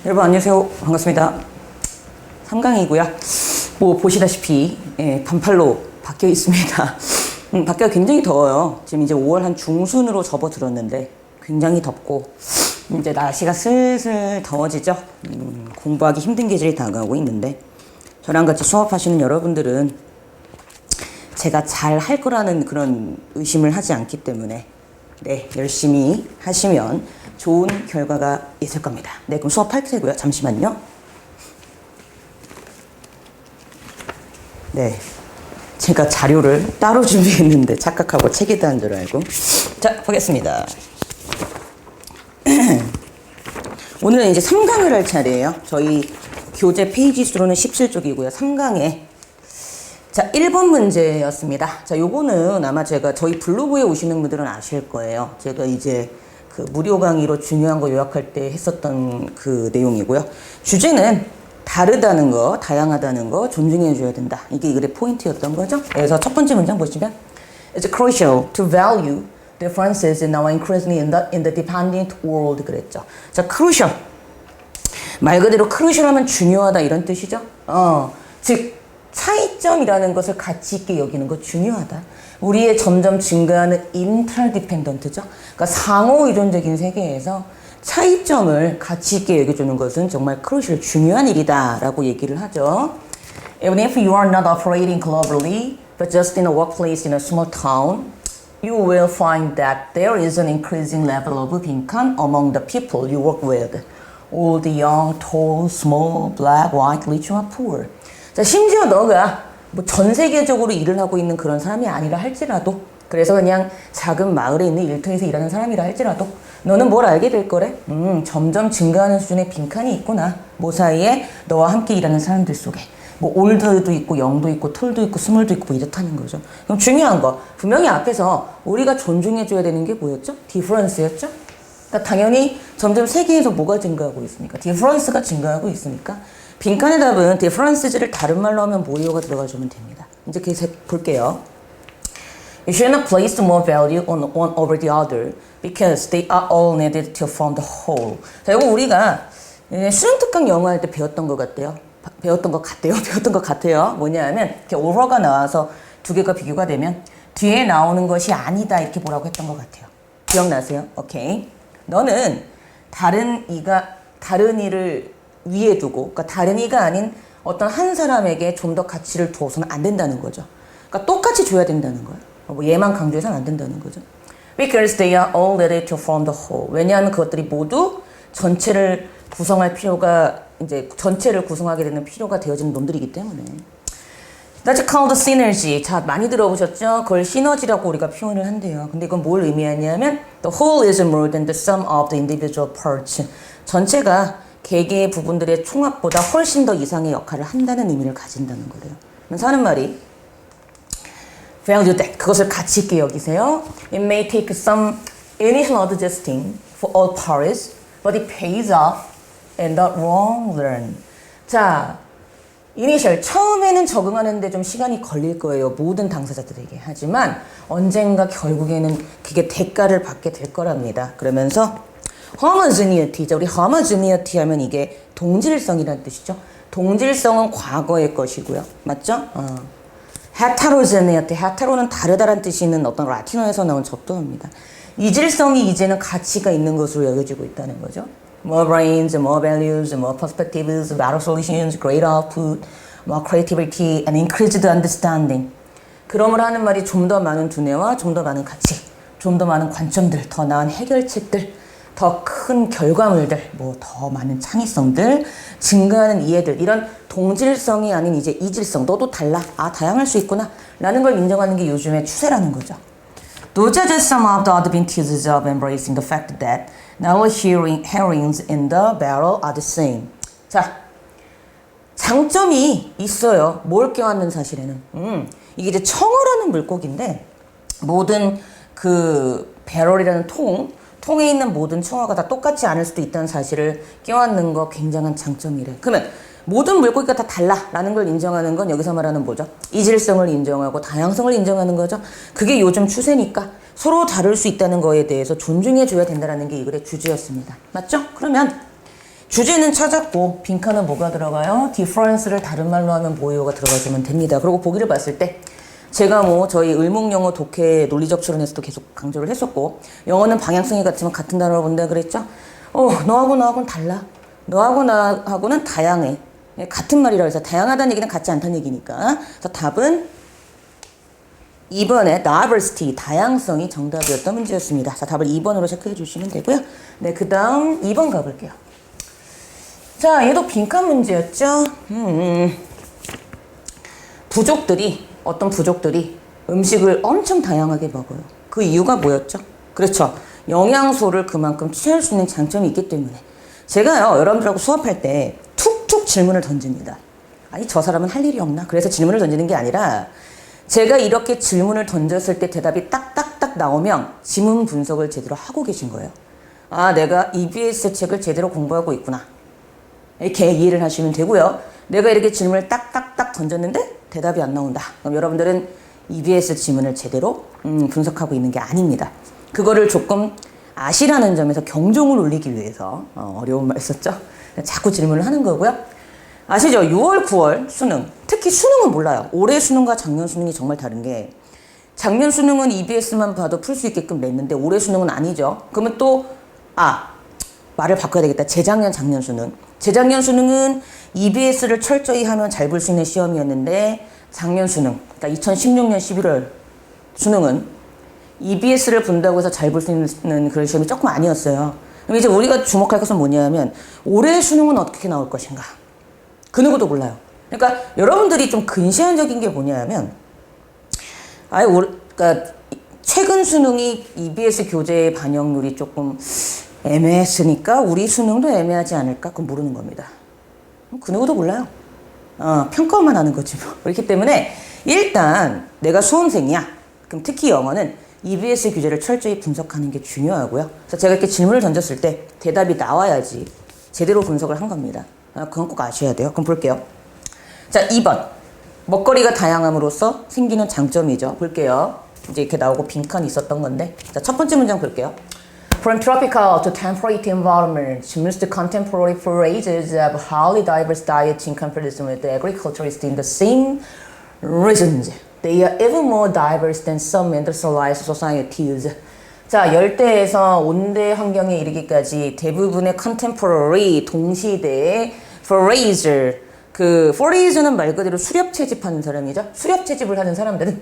여러분 안녕하세요. 반갑습니다. 3강이고요. 뭐 보시다시피 반팔로 바뀌어 있습니다. 밖에가 굉장히 더워요. 지금 이제 5월 한 중순으로 접어들었는데 굉장히 덥고 이제 날씨가 슬슬 더워지죠. 공부하기 힘든 계절이 다가오고 있는데 저랑 같이 수업하시는 여러분들은 제가 잘 할 거라는 그런 의심을 하지 않기 때문에 열심히 하시면 좋은 결과가 있을 겁니다. 그럼 수업할 테고요. 잠시만요. 제가 자료를 따로 준비했는데 착각하고 책에다 한 줄 알고. 자, 보겠습니다. 오늘은 이제 3강을 할 차례예요. 저희 교재 페이지 수로는 17쪽이고요. 3강에 자, 1번 문제였습니다. 자, 요거는 아마 제가 저희 블로그에 오시는 분들은 아실 거예요. 제가 이제 그 무료 강의로 중요한 거 요약할 때 했었던 그 내용이고요. 주제는 다르다는 거, 다양하다는 거 존중해줘야 된다. 이게 이 글의 포인트였던 거죠. 그래서 첫 번째 문장 보시면 It's crucial to value differences in our increasingly in the dependent world 그랬죠. 자, crucial. 말 그대로 crucial 하면 중요하다 이런 뜻이죠. 즉 차이점이라는 것을 가치 있게 여기는 거 중요하다. 우리의 점점 증가하는 interdependent죠. 그러니까 상호 의존적인 세계에서 차이점을 가치 있게 여겨주는 것은 정말 crucial, 중요한 일이다라고 얘기를 하죠. Even if you are not operating globally, but just in a workplace in a small town, you will find that there is an increasing level of 빈칸 among the people you work with. Old, young, tall, small, black, white, rich or poor. 자, 심지어 너가 뭐 전 세계적으로 일을 하고 있는 그런 사람이 아니라 할지라도, 그래서 그냥 작은 마을에 있는 일터에서 일하는 사람이라 할지라도 너는 뭘 알게 될 거래? 점점 증가하는 수준의 빈칸이 있구나. 뭐 사이에 너와 함께 일하는 사람들 속에 뭐 올드도 있고 영도 있고 톨도 있고 스몰도 있고 뭐 이렇다는 거죠. 그럼 중요한 거 분명히 앞에서 우리가 존중해줘야 되는 게 뭐였죠? 디퍼런스였죠? 그러니까 당연히 점점 세계에서 뭐가 증가하고 있습니까? 디퍼런스가 증가하고 있으니까 빈칸의 답은 difference를 다른 말로 하면 뭐요가 들어가주면 됩니다. 이제 계속 볼게요. You should not place more value on one over the other because they are all needed to form the whole. 자, 이거 우리가 수능 특강 영어 할 때 배웠던 것 같아요. 배웠던 것 같아요. 뭐냐면 이렇게 over가 나와서 두 개가 비교가 되면 뒤에 나오는 것이 아니다 이렇게 뭐라고 했던 것 같아요. 기억나세요? 오케이. 너는 다른 이를 위에 두고, 그러니까 다른 이가 아닌 어떤 한 사람에게 좀 더 가치를 두어서는 안 된다는 거죠. 그러니까 똑같이 줘야 된다는 거예요. 뭐 얘만 강조해서는 안 된다는 거죠. Because they are all needed to form the whole. 왜냐하면 그것들이 모두 전체를 구성하게 되는 필요가 되어지는 놈들이기 때문에. That's called synergy. 자, 많이 들어보셨죠? 그걸 시너지라고 우리가 표현을 한대요. 근데 이건 뭘 의미하냐면 The whole is more than the sum of the individual parts. 전체가 개개의 부분들의 총합보다 훨씬 더 이상의 역할을 한다는 의미를 가진다는 거래요. 그래서 하는 말이 value that, 그것을 가치 있게 여기세요. It may take some initial adjusting for all parties, but it pays off in the long run. 자, initial, 처음에는 적응하는데 좀 시간이 걸릴 거예요. 모든 당사자들에게. 하지만 언젠가 결국에는 그게 대가를 받게 될 거랍니다. 그러면서 homogeneity, 우리 homogeneity 하면 이게 동질성이라는 뜻이죠. 동질성은 과거의 것이고요. 맞죠? heterogeneity, hetero는 다르다란 뜻이 있는 어떤 라틴어에서 나온 접두어입니다. 이질성이 이제는 가치가 있는 것으로 여겨지고 있다는 거죠. More brains, more values, more perspectives, better solutions, greater output, more creativity, and increased understanding. 그러므로 하는 말이 좀 더 많은 두뇌와 좀 더 많은 가치, 좀 더 많은 관점들, 더 나은 해결책들, 더 큰 결과물들, 뭐 더 많은 창의성들, 증가하는 이해들, 이런 동질성이 아닌 이제 이질성, 너도 달라, 다양할 수 있구나 라는 걸 인정하는 게 요즘의 추세라는 거죠. Those are just some of the advantages of embracing the fact that not all herrings in the barrel are the same. 자, 장점이 있어요. 뭘 껴안는 사실에는. 이게 이제 청어라는 물고기인데 모든 그 배럴이라는 통에 있는 모든 청어가 다 똑같지 않을 수도 있다는 사실을 껴안는 거 굉장한 장점이래. 그러면 모든 물고기가 다 달라라는 걸 인정하는 건 여기서 말하는 뭐죠? 이질성을 인정하고 다양성을 인정하는 거죠. 그게 요즘 추세니까 서로 다를 수 있다는 거에 대해서 존중해줘야 된다는 게 이 글의 주제였습니다. 맞죠? 그러면 주제는 찾았고 빈칸은 뭐가 들어가요? difference를 다른 말로 하면 뭐요가 들어가주면 됩니다. 그리고 보기를 봤을 때 제가 뭐 저희 을목영어 독해 논리적 추론에서도 계속 강조를 했었고 영어는 방향성이 같으면 같은 단어로 본다 그랬죠? 너하고 나하고는 달라. 너하고 나하고는 다양해. 같은 말이라고 해서 다양하다는 얘기는 같지 않다는 얘기니까. 그래서 답은 2번의 diversity, 다양성이 정답이었던 문제였습니다. 자, 답을 2번으로 체크해 주시면 되고요. 네, 그 다음 2번 가볼게요. 자, 얘도 빈칸 문제였죠. 어떤 부족들이 음식을 엄청 다양하게 먹어요. 그 이유가 뭐였죠? 그렇죠. 영양소를 그만큼 취할 수 있는 장점이 있기 때문에. 제가요, 여러분들하고 수업할 때 툭툭 질문을 던집니다. 아니, 저 사람은 할 일이 없나? 그래서 질문을 던지는 게 아니라 제가 이렇게 질문을 던졌을 때 대답이 딱딱딱 나오면 지문 분석을 제대로 하고 계신 거예요. 아, 내가 EBS 책을 제대로 공부하고 있구나. 이렇게 이해를 하시면 되고요. 내가 이렇게 질문을 딱딱딱 던졌는데 대답이 안 나온다. 그럼 여러분들은 EBS 지문을 제대로 분석하고 있는 게 아닙니다. 그거를 조금 아시라는 점에서 경종을 울리기 위해서 어려운 말 썼죠. 자꾸 질문을 하는 거고요. 아시죠? 6월, 9월 수능. 특히 수능은 몰라요. 올해 수능과 작년 수능이 정말 다른 게 작년 수능은 EBS만 봐도 풀 수 있게끔 냈는데 올해 수능은 아니죠. 그러면 또 말을 바꿔야 되겠다. 재작년, 작년 수능. 재작년 수능은 EBS를 철저히 하면 잘 볼 수 있는 시험이었는데 작년 수능, 그러니까 2016년 11월 수능은 EBS를 본다고 해서 잘 볼 수 있는 그런 시험이 조금 아니었어요. 그럼 이제 우리가 주목할 것은 뭐냐면 올해 수능은 어떻게 나올 것인가. 그 누구도 몰라요. 그러니까 여러분들이 좀 근시안적인 게 뭐냐면 그러니까 최근 수능이 EBS 교재 반영률이 조금 애매했으니까 우리 수능도 애매하지 않을까? 그건 모르는 겁니다. 그 누구도 몰라요. 평가만 하는 거지 뭐. 그렇기 때문에 일단 내가 수험생이야. 그럼 특히 영어는 EBS 교재를 철저히 분석하는 게 중요하고요. 그래서 제가 이렇게 질문을 던졌을 때 대답이 나와야지 제대로 분석을 한 겁니다. 그건 꼭 아셔야 돼요. 그럼 볼게요. 자, 2번. 먹거리가 다양함으로써 생기는 장점이죠. 볼게요. 이제 이렇게 나오고 빈칸이 있었던 건데. 자, 첫 번째 문장 볼게요. From tropical to temperate environments, most contemporary forages have highly diverse diets in comparison with the agriculturists in the same regions. They are even more diverse than some industrialized societies. 자, 열대에서 온대 환경에 이르기까지 대부분의 contemporary, 동시대의 forager, forager는 말 그대로 수렵 채집하는 사람이죠. 수렵 채집을 하는 사람들은,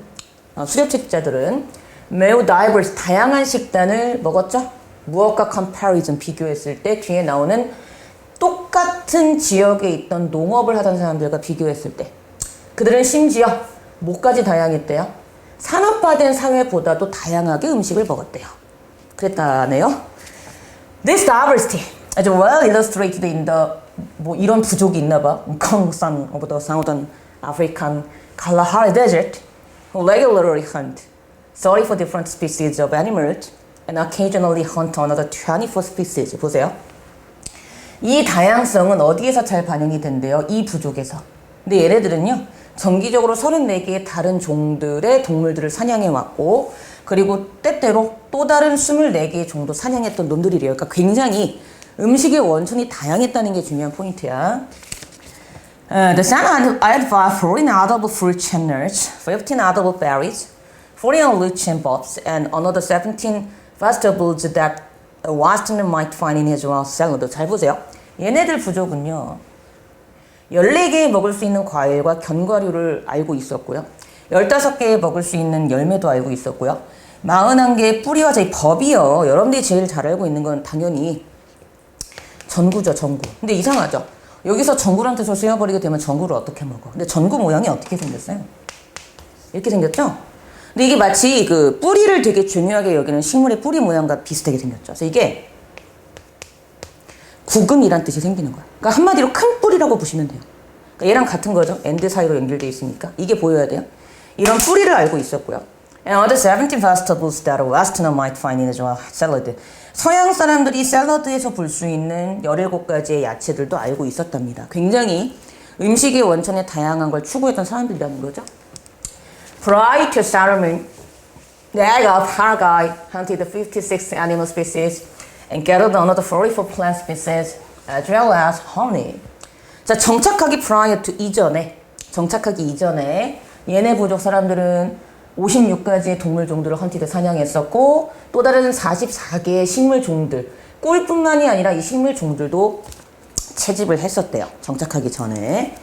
수렵 채집자들은 매우 diverse, 다양한 식단을 먹었죠. 무엇과 comparison, 비교했을 때 뒤에 나오는 똑같은 지역에 있던 농업을 하던 사람들과 비교했을 때 그들은 심지어 뭐까지 다양했대요? 산업화된 사회보다도 다양하게 음식을 먹었대요. 그랬다네요. This diversity is well illustrated in the 이런 부족이 있나 봐. Kongsan of the Southern African Kalahari Desert who regularly hunt 34 different species of animals and occasionally hunt another 24 species. 보세요. 이 다양성은 어디에서 잘 반영이 된대요? 이 부족에서. 근데 얘네들은요, 정기적으로 34개의 다른 종들의 동물들을 사냥해 왔고, 그리고 때때로 또 다른 24개의 종도 사냥했던 놈들이래요. 그러니까 굉장히 음식의 원천이 다양했다는 게 중요한 포인트야. The sun identified 14 edible fruits and nuts, 15 edible berries, 40 roots and bulbs, and another 17 vegetables that a Westerner might find in his raw salad. 잘 보세요. 얘네들 부족은요. 14개 먹을 수 있는 과일과 견과류를 알고 있었고요. 15개 먹을 수 있는 열매도 알고 있었고요. 41개의 뿌리와 저희 법이요. 여러분들이 제일 잘 알고 있는 건 당연히 전구죠, 전구. 근데 이상하죠? 여기서 전구란 뜻을 쓰여버리게 되면 전구를 어떻게 먹어? 근데 전구 모양이 어떻게 생겼어요? 이렇게 생겼죠? 근데 이게 마치 뿌리를 되게 중요하게 여기는 식물의 뿌리 모양과 비슷하게 생겼죠. 그래서 이게 구근이란 뜻이 생기는 거야. 그러니까 한마디로 큰 뿌리라고 보시면 돼요. 그러니까 얘랑 같은 거죠. 엔드 사이로 연결되어 있으니까. 이게 보여야 돼요. 이런 뿌리를 알고 있었고요. And other 17 vegetables that a Westerner might find in his salad. 서양 사람들이 샐러드에서 볼 수 있는 17가지의 야채들도 알고 있었답니다. 굉장히 음식의 원천의 다양한 걸 추구했던 사람들이라는 거죠. Prior to settlement, the Aga Paraguay hunted 56 animal species and gathered another 44 plant species as well as honey. 자, 정착하기 이전에 얘네 부족 사람들은 56가지의 동물 종들을 헌티드 사냥했었고 또 다른 44개의 식물 종들, 꿀뿐만이 아니라 이 식물 종들도 채집을 했었대요. 정착하기 전에.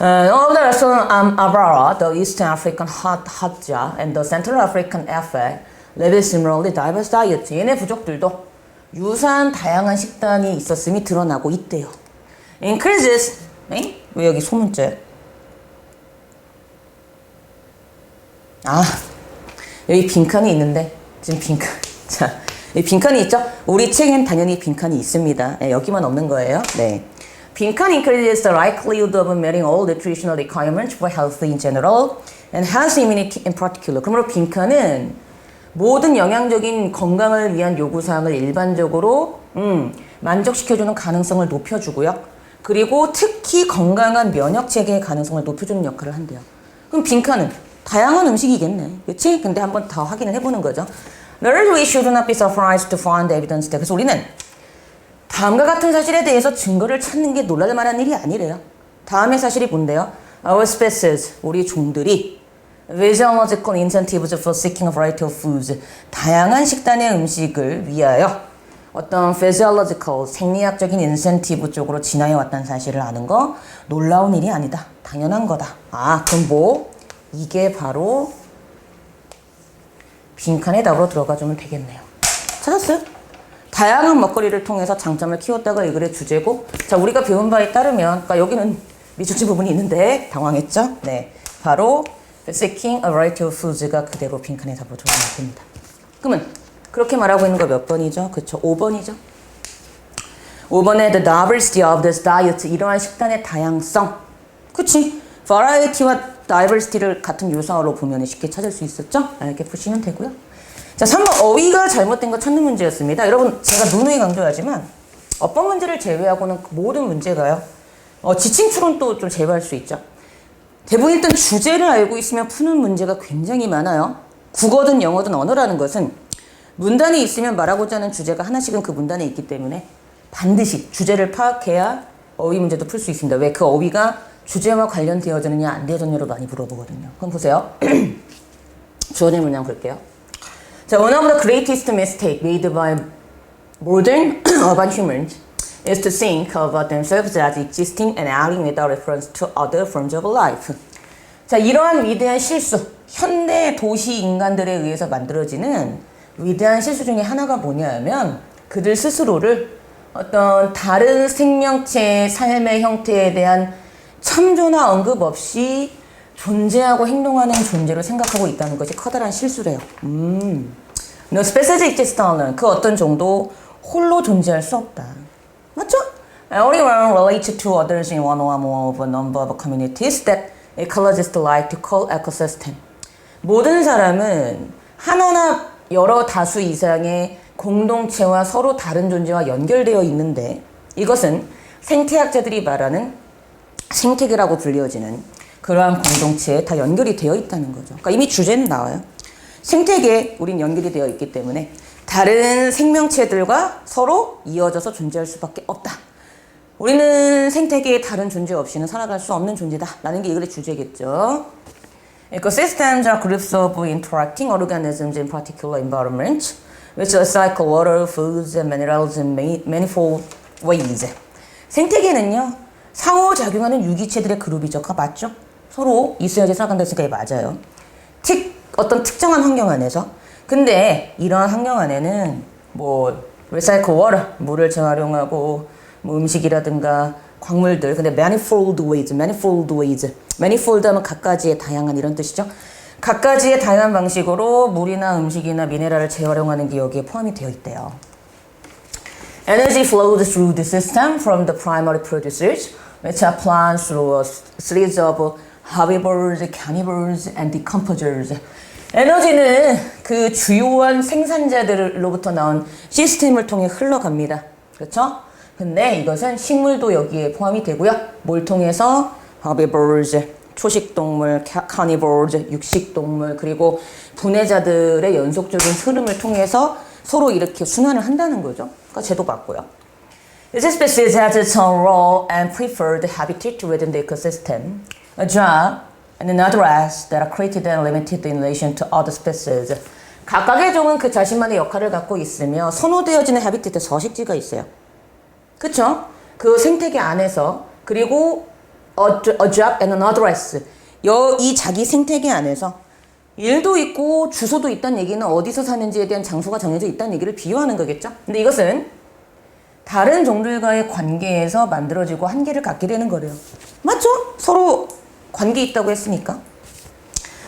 All the rest of Abara, the East African Hadja, and the Central African Efe live similarly diverse diets. 얘네 부족들도 유사한 다양한 식단이 있었음이 드러나고 있대요. Increases. 왜 여기 소문자야? 여기 빈칸이 있는데 지금 빈칸. 자, 여기 빈칸이 있죠? 우리 책엔 당연히 빈칸이 있습니다. 네, 여기만 없는 거예요. 네. 빈칸 increases the likelihood of meeting all nutritional requirements for health in general and health immunity in particular. 그러므로 빈칸은 모든 영양적인 건강을 위한 요구사항을 일반적으로 만족시켜주는 가능성을 높여주고요. 그리고 특히 건강한 면역체계의 가능성을 높여주는 역할을 한대요. 그럼 빈칸은 다양한 음식이겠네. 그치? 근데 한번 더 확인을 해보는 거죠. Nor we should not be surprised to find evidence that. 그래서 우리는 다음과 같은 사실에 대해서 증거를 찾는 게 놀랄 만한 일이 아니래요. 다음의 사실이 뭔데요? Our species, 우리 종들이 physiological incentives for seeking a variety of foods, 다양한 식단의 음식을 위하여 어떤 physiological, 생리학적인 인센티브 쪽으로 진화해 왔다는 사실을 아는 거 놀라운 일이 아니다. 당연한 거다. 그럼 뭐? 이게 바로 빈칸의 답으로 들어가주면 되겠네요. 찾았어요? 다양한 먹거리를 통해서 장점을 키웠다가 이 글의 주제고, 자, 우리가 배운 바에 따르면, 그러니까 여기는 미줄지 부분이 있는데 당황했죠? 네, 바로 seeking a variety of foods가 그대로 빈칸의 답으로 들어가면 됩니다. 그러면 그렇게 말하고 있는 거 몇 번이죠? 그쵸? 5번이죠? 5번에 the diversity of this diet, 이러한 식단의 다양성. 그치? variety와 diversity를 같은 유사어로 보면 쉽게 찾을 수 있었죠? 이렇게 푸시면 되고요. 자, 3번 어휘가 잘못된 거 찾는 문제였습니다. 여러분, 제가 누누이 강조하지만 어법 문제를 제외하고는 모든 문제가요. 지칭 추론도 좀 제외할 수 있죠. 대부분 일단 주제를 알고 있으면 푸는 문제가 굉장히 많아요. 국어든 영어든 언어라는 것은 문단이 있으면 말하고자 하는 주제가 하나씩은 그 문단에 있기 때문에 반드시 주제를 파악해야 어휘 문제도 풀 수 있습니다. 왜? 그 어휘가 주제와 관련되어졌느냐 안 되어졌느냐로 많이 물어보거든요. 그럼 보세요. 주어진 문장 볼게요. 자, one of the greatest mistakes made by modern urban humans is to think about themselves as existing and acting without reference to other forms of life. 자, 이러한 위대한 실수, 현대 도시 인간들에 의해서 만들어지는 위대한 실수 중에 하나가 뭐냐면 그들 스스로를 어떤 다른 생명체의 삶의 형태에 대한 참조나 언급 없이 존재하고 행동하는 존재로 생각하고 있다는 것이 커다란 실수래요. No species exists alone. 그 어떤 정도 홀로 존재할 수 없다. 맞죠? Everyone relates to others in one or more of a number of communities that ecologists like to call ecosystem. 모든 사람은 하나나 여러 다수 이상의 공동체와 서로 다른 존재와 연결되어 있는데 이것은 생태학자들이 말하는 생태계라고 불리어지는 그러한 공동체에 다 연결이 되어 있다는 거죠. 그러니까 이미 주제는 나와요. 생태계에 우린 연결이 되어 있기 때문에 다른 생명체들과 서로 이어져서 존재할 수밖에 없다. 우리는 생태계에 다른 존재 없이는 살아갈 수 없는 존재다. 라는 게 이 글의 주제겠죠. Ecosystems are groups of interacting organisms in particular environments which recycle water, foods, and minerals in manifold ways. 생태계는요. 상호작용하는 유기체들의 그룹이죠. 그거 맞죠? 서로 있어야지 살아간다 했으니까 맞아요. 어떤 특정한 환경 안에서. 근데 이러한 환경 안에는 뭐 recycle water, 물을 재활용하고 뭐 음식이라든가 광물들. 근데 manifold ways. manifold 하면 갖가지의 다양한 이런 뜻이죠. 갖가지의 다양한 방식으로 물이나 음식이나 미네랄을 재활용하는 게 여기에 포함이 되어 있대요. Energy flows through the system from the primary producers, which are plants through a series of herbivores, carnivores, and decomposers. 에너지는 그 주요한 생산자들로부터 나온 시스템을 통해 흘러갑니다. 그렇죠? 근데 이것은 식물도 여기에 포함이 되고요. 뭘 통해서? herbivores, 초식동물, carnivores, 육식동물, 그리고 분해자들의 연속적인 흐름을 통해서 서로 이렇게 순환을 한다는 거죠. 그러니까 쟤도 맞고요. Each species has its own role and preferred habitat within the ecosystem. A job and another rest that are created and limited in relation to other species. 각각의 종은 그 자신만의 역할을 갖고 있으며 선호되어지는 하비티트 서식지가 있어요. 그쵸? 그 생태계 안에서 그리고 a job and another rest. 이 자기 생태계 안에서 일도 있고 주소도 있다는 얘기는 어디서 사는지에 대한 장소가 정해져 있다는 얘기를 비유하는 거겠죠. 근데 이것은 다른 종들과의 관계에서 만들어지고 한계를 갖게 되는 거래요. 맞죠? 서로 관계 있다고 했으니까.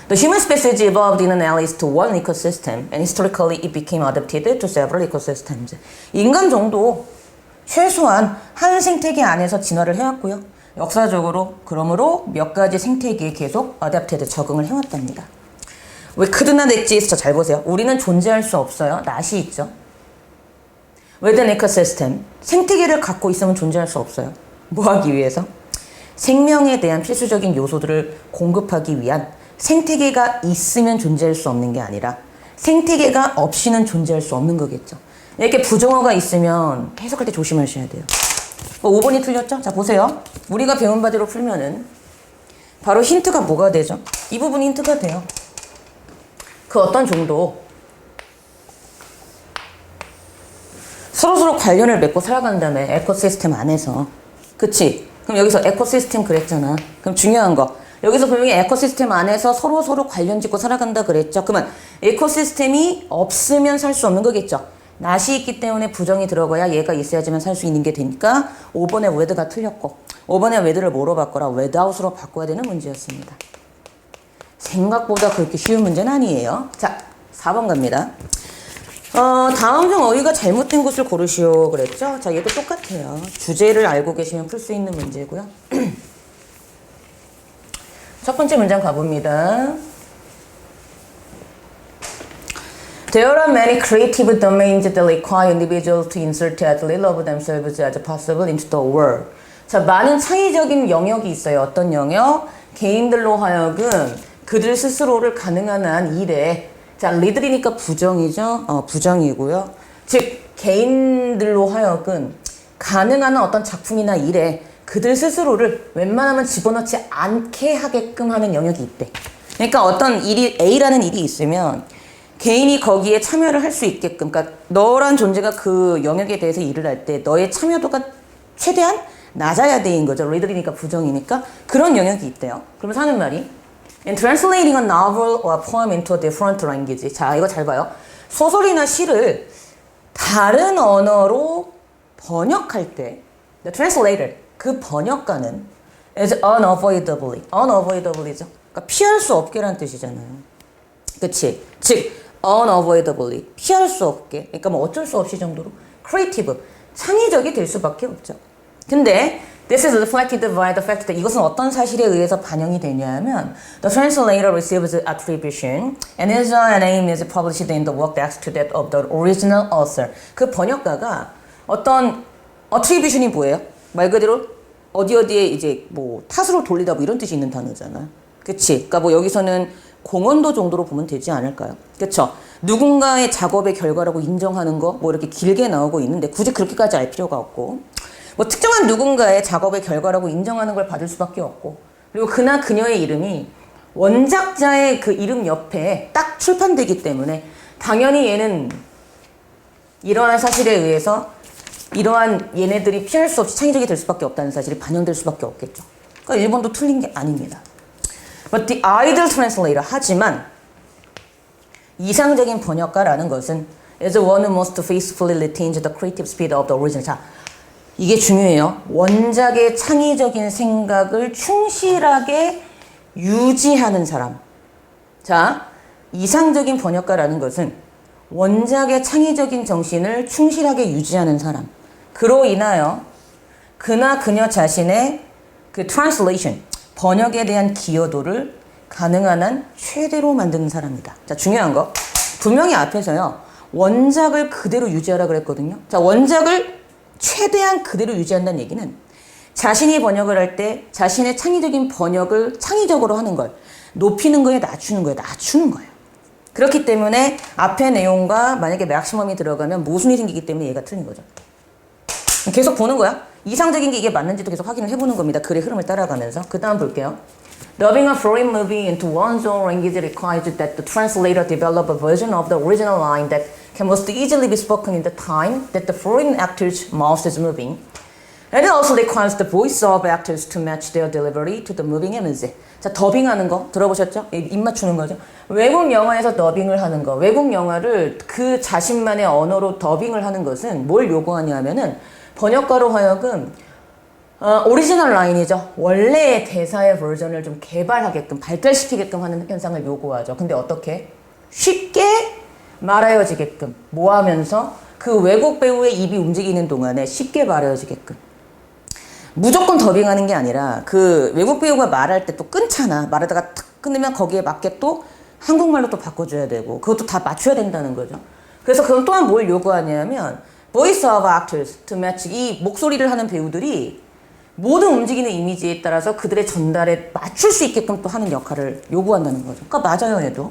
The human species evolved in an alias to one ecosystem and historically it became adapted to several ecosystems. 인간 종도 최소한 한 생태계 안에서 진화를 해왔고요. 역사적으로 그러므로 몇 가지 생태계에 계속 adapted 적응을 해왔답니다. We could not exist. 잘 보세요. 우리는 존재할 수 없어요. 낫이 있죠. Within ecosystem. 생태계를 갖고 있으면 존재할 수 없어요. 뭐 하기 위해서? 생명에 대한 필수적인 요소들을 공급하기 위한 생태계가 있으면 존재할 수 없는 게 아니라 생태계가 없이는 존재할 수 없는 거겠죠. 이렇게 부정어가 있으면 해석할 때 조심하셔야 돼요. 5번이 틀렸죠? 자, 보세요. 우리가 배운 바대로 풀면은 바로 힌트가 뭐가 되죠? 이 부분이 힌트가 돼요. 그 어떤 종도 서로서로 관련을 맺고 살아간다며 에코시스템 안에서. 그치? 그럼 여기서 에코시스템 그랬잖아. 그럼 중요한 거 여기서 분명히 에코시스템 안에서 서로서로 관련 짓고 살아간다 그랬죠. 그러면 에코시스템이 없으면 살 수 없는 거겠죠. 낫이 있기 때문에 부정이 들어가야 얘가 있어야지만 살 수 있는 게 되니까 5번의 with가 틀렸고 5번의 with를 뭐로 바꿔라? without으로 바꿔야 되는 문제였습니다. 생각보다 그렇게 쉬운 문제는 아니에요. 자, 4번 갑니다. 다음 중 어휘가 잘못된 것을 고르시오 그랬죠? 자, 얘도 똑같아요. 주제를 알고 계시면 풀 수 있는 문제고요. 첫 번째 문장 가봅니다. There are many creative domains that require individuals to insert as little of themselves as possible into the world. 자, 많은 창의적인 영역이 있어요. 어떤 영역? 개인들로 하여금 그들 스스로를 가능한 한 일에 자, 리들이니까 부정이죠? 부정이고요. 즉, 개인들로 하여금 가능한 어떤 작품이나 일에 그들 스스로를 웬만하면 집어넣지 않게 하게끔 하는 영역이 있대. 그러니까 어떤 일이, A라는 일이 있으면 개인이 거기에 참여를 할 수 있게끔, 그러니까 너란 존재가 그 영역에 대해서 일을 할 때 너의 참여도가 최대한 낮아야 돼인 거죠. 리들이니까 부정이니까. 그런 영역이 있대요. 그러면서 하는 말이 In translating a novel or a poem into a different language. 자, 이거 잘 봐요. 소설이나 시를 다른 언어로 번역할 때 The translator, 그 번역가는 is unavoidably죠. 그러니까 피할 수 없게란 뜻이잖아요. 그치? 즉, unavoidably, 피할 수 없게. 그러니까 뭐 어쩔 수 없이 정도로 creative, 창의적이 될 수밖에 없죠. 근데 This is reflected by the fact that 이것은 어떤 사실에 의해서 반영이 되냐면 The translator receives attribution and his name is published in the work next to that of the original author. 그 번역가가 어떤 attribution이 뭐예요? 말 그대로 어디에 이제 뭐 탓으로 돌리다 뭐 이런 뜻이 있는 단어잖아. 그치? 그러니까 뭐 여기서는 공헌도 정도로 보면 되지 않을까요? 그쵸? 누군가의 작업의 결과라고 인정하는 거 뭐 이렇게 길게 나오고 있는데 굳이 그렇게까지 알 필요가 없고 뭐 특정한 누군가의 작업의 결과라고 인정하는 걸 받을 수밖에 없고 그리고 그나 그녀의 이름이 원작자의 그 이름 옆에 딱 출판되기 때문에 당연히 얘는 이러한 사실에 의해서 이러한 얘네들이 피할 수 없이 창의적이 될 수밖에 없다는 사실이 반영될 수밖에 없겠죠. 그러니까 일본도 틀린 게 아닙니다. But the ideal translator 하지만 이상적인 번역가라는 것은 is one who most faithfully retains the creative spirit of the original. 자, 이게 중요해요. 원작의 창의적인 생각을 충실하게 유지하는 사람. 자, 이상적인 번역가라는 것은 원작의 창의적인 정신을 충실하게 유지하는 사람. 그로 인하여 그나 그녀 자신의 그 translation, 번역에 대한 기여도를 가능한 한 최대로 만드는 사람이다. 자, 중요한 거. 분명히 앞에서요. 원작을 그대로 유지하라 그랬거든요. 자, 원작을 최대한 그대로 유지한다는 얘기는 자신이 번역을 할 때 자신의 창의적인 번역을 창의적으로 하는 걸 높이는 거에 낮추는 거예요. 그렇기 때문에 앞의 내용과 만약에 맥시멈이 들어가면 모순이 생기기 때문에 얘가 틀린 거죠. 계속 보는 거야. 이상적인 게 이게 맞는지도 계속 확인을 해보는 겁니다. 글의 흐름을 따라가면서. 그 다음 볼게요. Dubbing a foreign movie into one's own language requires that the translator develop a version of the original line that can most easily be spoken in the time that the foreign actor's mouth is moving. And it also requires the voice of actors to match their delivery to the moving image. 자, 더빙하는 거 들어보셨죠? 입 맞추는 거죠. 외국 영화에서 더빙을 하는 거. 외국 영화를 그 자신만의 언어로 더빙을 하는 것은 뭘 요구하냐면은 번역가로 하여금 오리지널 라인이죠. 원래의 대사의 버전을 좀 개발하게끔 발달시키게끔 하는 현상을 요구하죠. 근데 어떻게? 쉽게 말하여지게끔 뭐 하면서 그 외국 배우의 입이 움직이는 동안에 쉽게 말하여지게끔 무조건 더빙하는 게 아니라 그 외국 배우가 말할 때 또 끊잖아. 말하다가 탁 끊으면 거기에 맞게 또 한국말로 또 바꿔줘야 되고 그것도 다 맞춰야 된다는 거죠. 그래서 그건 또한 뭘 요구하냐면 voice of actors to match 이 목소리를 하는 배우들이 모든 움직이는 이미지에 따라서 그들의 전달에 맞출 수 있게끔 또 하는 역할을 요구한다는 거죠. 그러니까 맞아요, 얘도.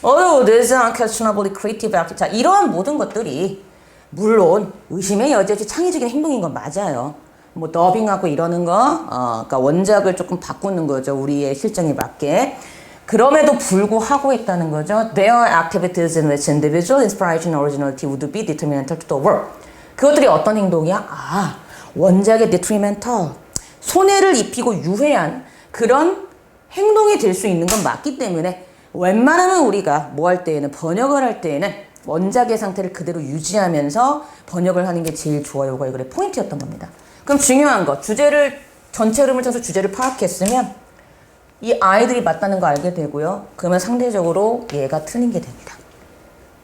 Although this is unquestionably creative act. 자, 이러한 모든 것들이 물론 의심의 여지 없이 창의적인 행동인 건 맞아요. 뭐 더빙하고 이러는 거, 그러니까 원작을 조금 바꾸는 거죠. 우리의 실정에 맞게. 그럼에도 불구하고 했다는 거죠. Their activities in which individual inspiration and originality would be detrimental to the work. 그것들이 어떤 행동이야? 원작의 detrimental, 손해를 입히고 유해한 그런 행동이 될 수 있는 건 맞기 때문에 웬만하면 우리가 뭐 할 때에는 번역을 할 때에는 원작의 상태를 그대로 유지하면서 번역을 하는 게 제일 좋아요가 이거의 포인트였던 겁니다. 그럼 중요한 거, 주제를 전체 흐름을 쳐서 주제를 파악했으면 이 아이들이 맞다는 거 알게 되고요. 그러면 상대적으로 얘가 틀린 게 됩니다.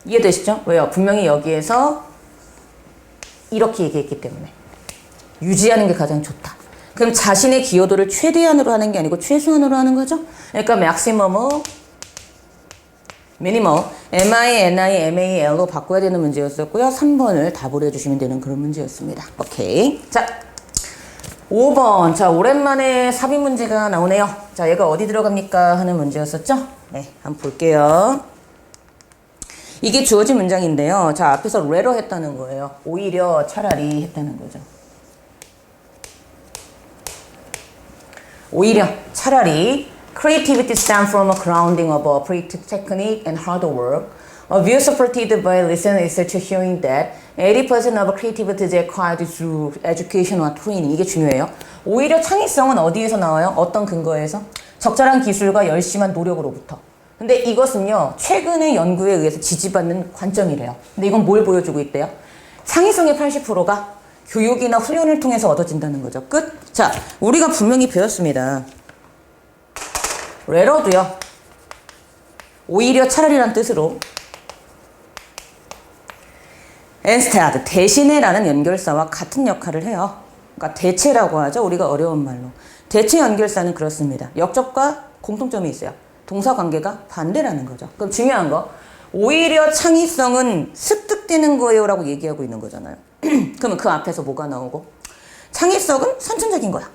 이해되시죠? 왜요? 분명히 여기에서 이렇게 얘기했기 때문에 유지하는 게 가장 좋다. 그럼 자신의 기여도를 최대한으로 하는 게 아니고 최소한으로 하는 거죠? 그러니까 maximum, minimal, MINIMAL로 바꿔야 되는 문제였었고요. 3번을 답을 해주시면 되는 그런 문제였습니다. 오케이. 자, 5번. 자, 오랜만에 삽입 문제가 나오네요. 자, 얘가 어디 들어갑니까? 하는 문제였었죠? 네, 한번 볼게요. 이게 주어진 문장인데요. 자, 앞에서 rather 했다는 거예요. 오히려 차라리 했다는 거죠. 오히려 차라리 creativity stems from a grounding of operative technique and hard work. A view supported by recent research showing that 80% of creativity is acquired through education or training. 이게 중요해요. 오히려 창의성은 어디에서 나와요? 어떤 근거에서? 적절한 기술과 열심한 노력으로부터. 근데 이것은요, 최근의 연구에 의해서 지지받는 관점이래요. 근데 이건 뭘 보여주고 있대요? 창의성의 80%가 교육이나 훈련을 통해서 얻어진다는 거죠. 끝? 자, 우리가 분명히 배웠습니다. rather도요. 오히려 차라리란 뜻으로 instead, 대신에라는 연결사와 같은 역할을 해요. 그러니까 대체라고 하죠. 우리가 어려운 말로. 대체 연결사는 그렇습니다. 역접과 공통점이 있어요. 동사 관계가 반대라는 거죠. 그럼 중요한 거, 오히려 창의성은 습득되는 거예요 라고 얘기하고 있는 거잖아요. 그러면 그 앞에서 뭐가 나오고? 창의성은 선천적인 거야.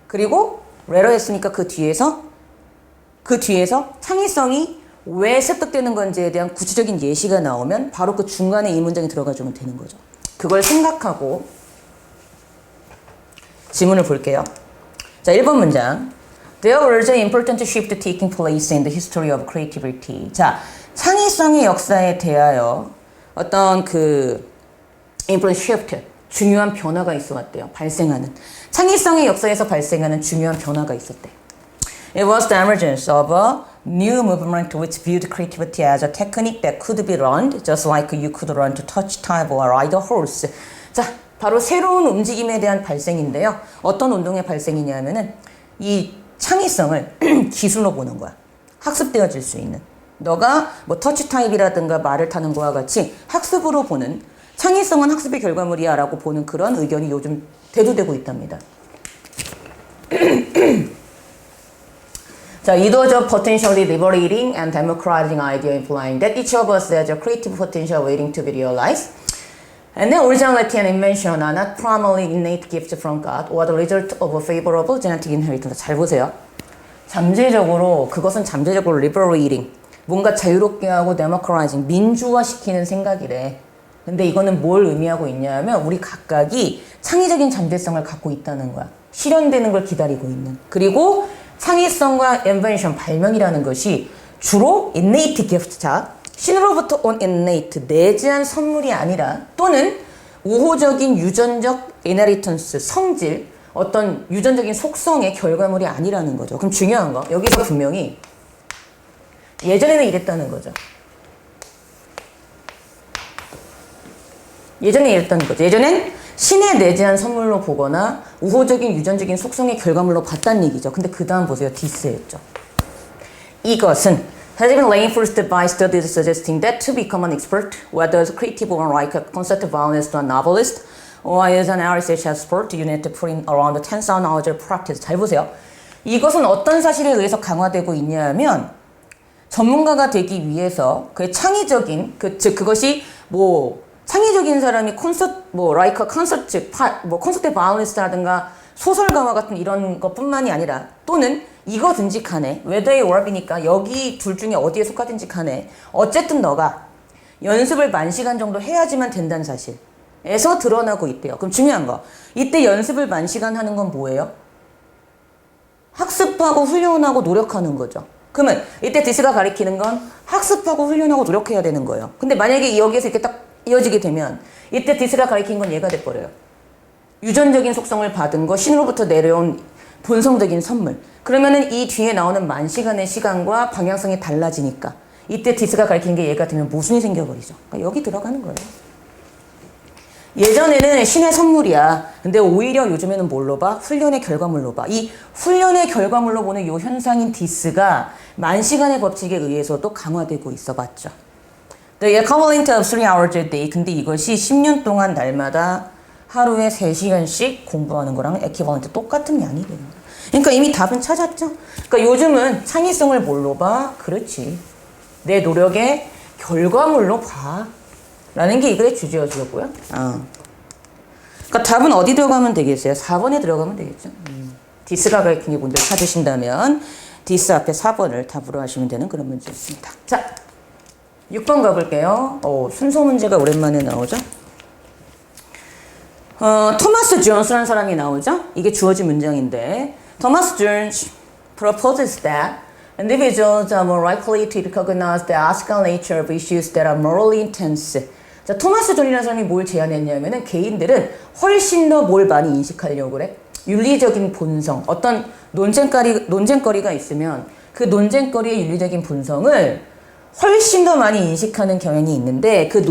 그리고 rather 했으니까 그 뒤에서 창의성이 왜 습득되는 건지에 대한 구체적인 예시가 나오면 바로 그 중간에 이 문장이 들어가주면 되는 거죠. 그걸 생각하고 지문을 볼게요. 자, 1번 문장. There was an important shift taking place in the history of creativity. 자, 창의성의 역사에 대하여 어떤 그 important shift, 중요한 변화가 있어 왔대요. 발생하는. 창의성의 역사에서 발생하는 중요한 변화가 있었대요. It was the emergence of a new movement which viewed creativity as a technique that could be learned, just like you could learn to touch type or ride a horse. 자, 바로 새로운 움직임에 대한 발생인데요. 어떤 운동의 발생이냐면은 이 창의성을 기술로 보는 거야. 학습되어질 수 있는. 너가 뭐 터치 타입이라든가 말을 타는 거와 같이 학습으로 보는, 창의성은 학습의 결과물이야 라고 보는 그런 의견이 요즘 대두되고 있답니다. 자, it was a potentially liberating and democratizing idea implying that each of us has a creative potential waiting to be realized. And then originality and invention are not primarily innate gifts from God or the result of a favorable genetic inheritance. 잘 보세요. 그것은 잠재적으로 liberating, 뭔가 자유롭게 하고 democratizing, 민주화시키는 생각이래. 근데 이거는 뭘 의미하고 있냐면 우리 각각이 창의적인 잠재성을 갖고 있다는 거야. 실현되는 걸 기다리고 있는. 그리고 창의성과 invention, 발명이라는 것이 주로 innate gift, 자, 신으로부터 온 innate, 내재한 선물이 아니라 또는 우호적인 유전적 inheritance, 성질, 어떤 유전적인 속성의 결과물이 아니라는 거죠. 그럼 중요한 거, 여기서 분명히 예전에는 이랬다는 거죠. 예전에 이랬다는 거죠. 예전엔 신의 내재한 선물로 보거나 우호적인 유전적인 속성의 결과물로 봤다는 얘기죠. 근데 그 다음 보세요. 디스였죠. 이것은 has been reinforced by studies suggesting that to become an expert, whether as creative or like a concept violence to a novelist, or as an research expert, you need to put in around 10,000 hours of practice. 잘 보세요. 이것은 어떤 사실에 의해서 강화되고 있냐면 전문가가 되기 위해서 그의 창의적인 즉 그것이 뭐 창의적인 사람이 콘서트 like a concert 뭐 콘서트 바이올리스트라든가 소설가와 같은 이런 것뿐만이 아니라 또는 이거든지 간에 whether or이니까 여기 둘 중에 어디에 속하든지 간에 어쨌든 너가 연습을 10,000시간 정도 해야지만 된다는 사실에서 드러나고 있대요. 그럼 중요한 거 이때 연습을 10,000시간 하는 건 뭐예요? 학습하고 훈련하고 노력하는 거죠. 그러면 이때 디스가 가리키는 건 학습하고 훈련하고 노력해야 되는 거예요. 근데 만약에 여기에서 이렇게 딱 이어지게 되면 이때 디스가 가리킨 건 얘가 돼버려요. 유전적인 속성을 받은 거, 신으로부터 내려온 본성적인 선물. 그러면은 이 뒤에 나오는 10,000시간의 시간과 방향성이 달라지니까 이때 디스가 가리키는 게 얘가 되면 모순이 생겨버리죠. 그러니까 여기 들어가는 거예요. 예전에는 신의 선물이야. 근데 오히려 요즘에는 뭘로 봐? 훈련의 결과물로 봐. 이 훈련의 결과물로 보는 이 현상인 디스가 10,000시간의 법칙에 의해서도 강화되고 있어 봤죠. The equivalent of 3 hours a day. 근데 이것이 10년 동안 날마다 하루에 3시간씩 공부하는 거랑 equivalent 똑같은 양이 되는 거야. 그러니까 이미 답은 찾았죠? 그러니까 요즘은 창의성을 뭘로 봐? 그렇지. 내 노력의 결과물로 봐. 라는 게 이 글의 주제였고요. 그러니까 답은 어디 들어가면 되겠어요? 4번에 들어가면 되겠죠. 디스가 가리키는 게 뭔지 찾으신다면 디스 앞에 4번을 답으로 하시면 되는 그런 문제였습니다. 자, 6번 가볼게요. 순서 문제가 오랜만에 나오죠. 토마스 존스라는 사람이 나오죠. 이게 주어진 문장인데 Thomas Jones proposes that individuals are more likely to recognize the ethical nature of issues that are morally intense. 자, 토마스 존이라는 사람이 뭘 제안했냐면은 개인들은 훨씬 더 뭘 많이 인식하려고 그래? 윤리적인 본성. 어떤 논쟁거리가 있으면 그 논쟁거리의 윤리적인 본성을 훨씬 더 많이 인식하는 경향이 있는데 그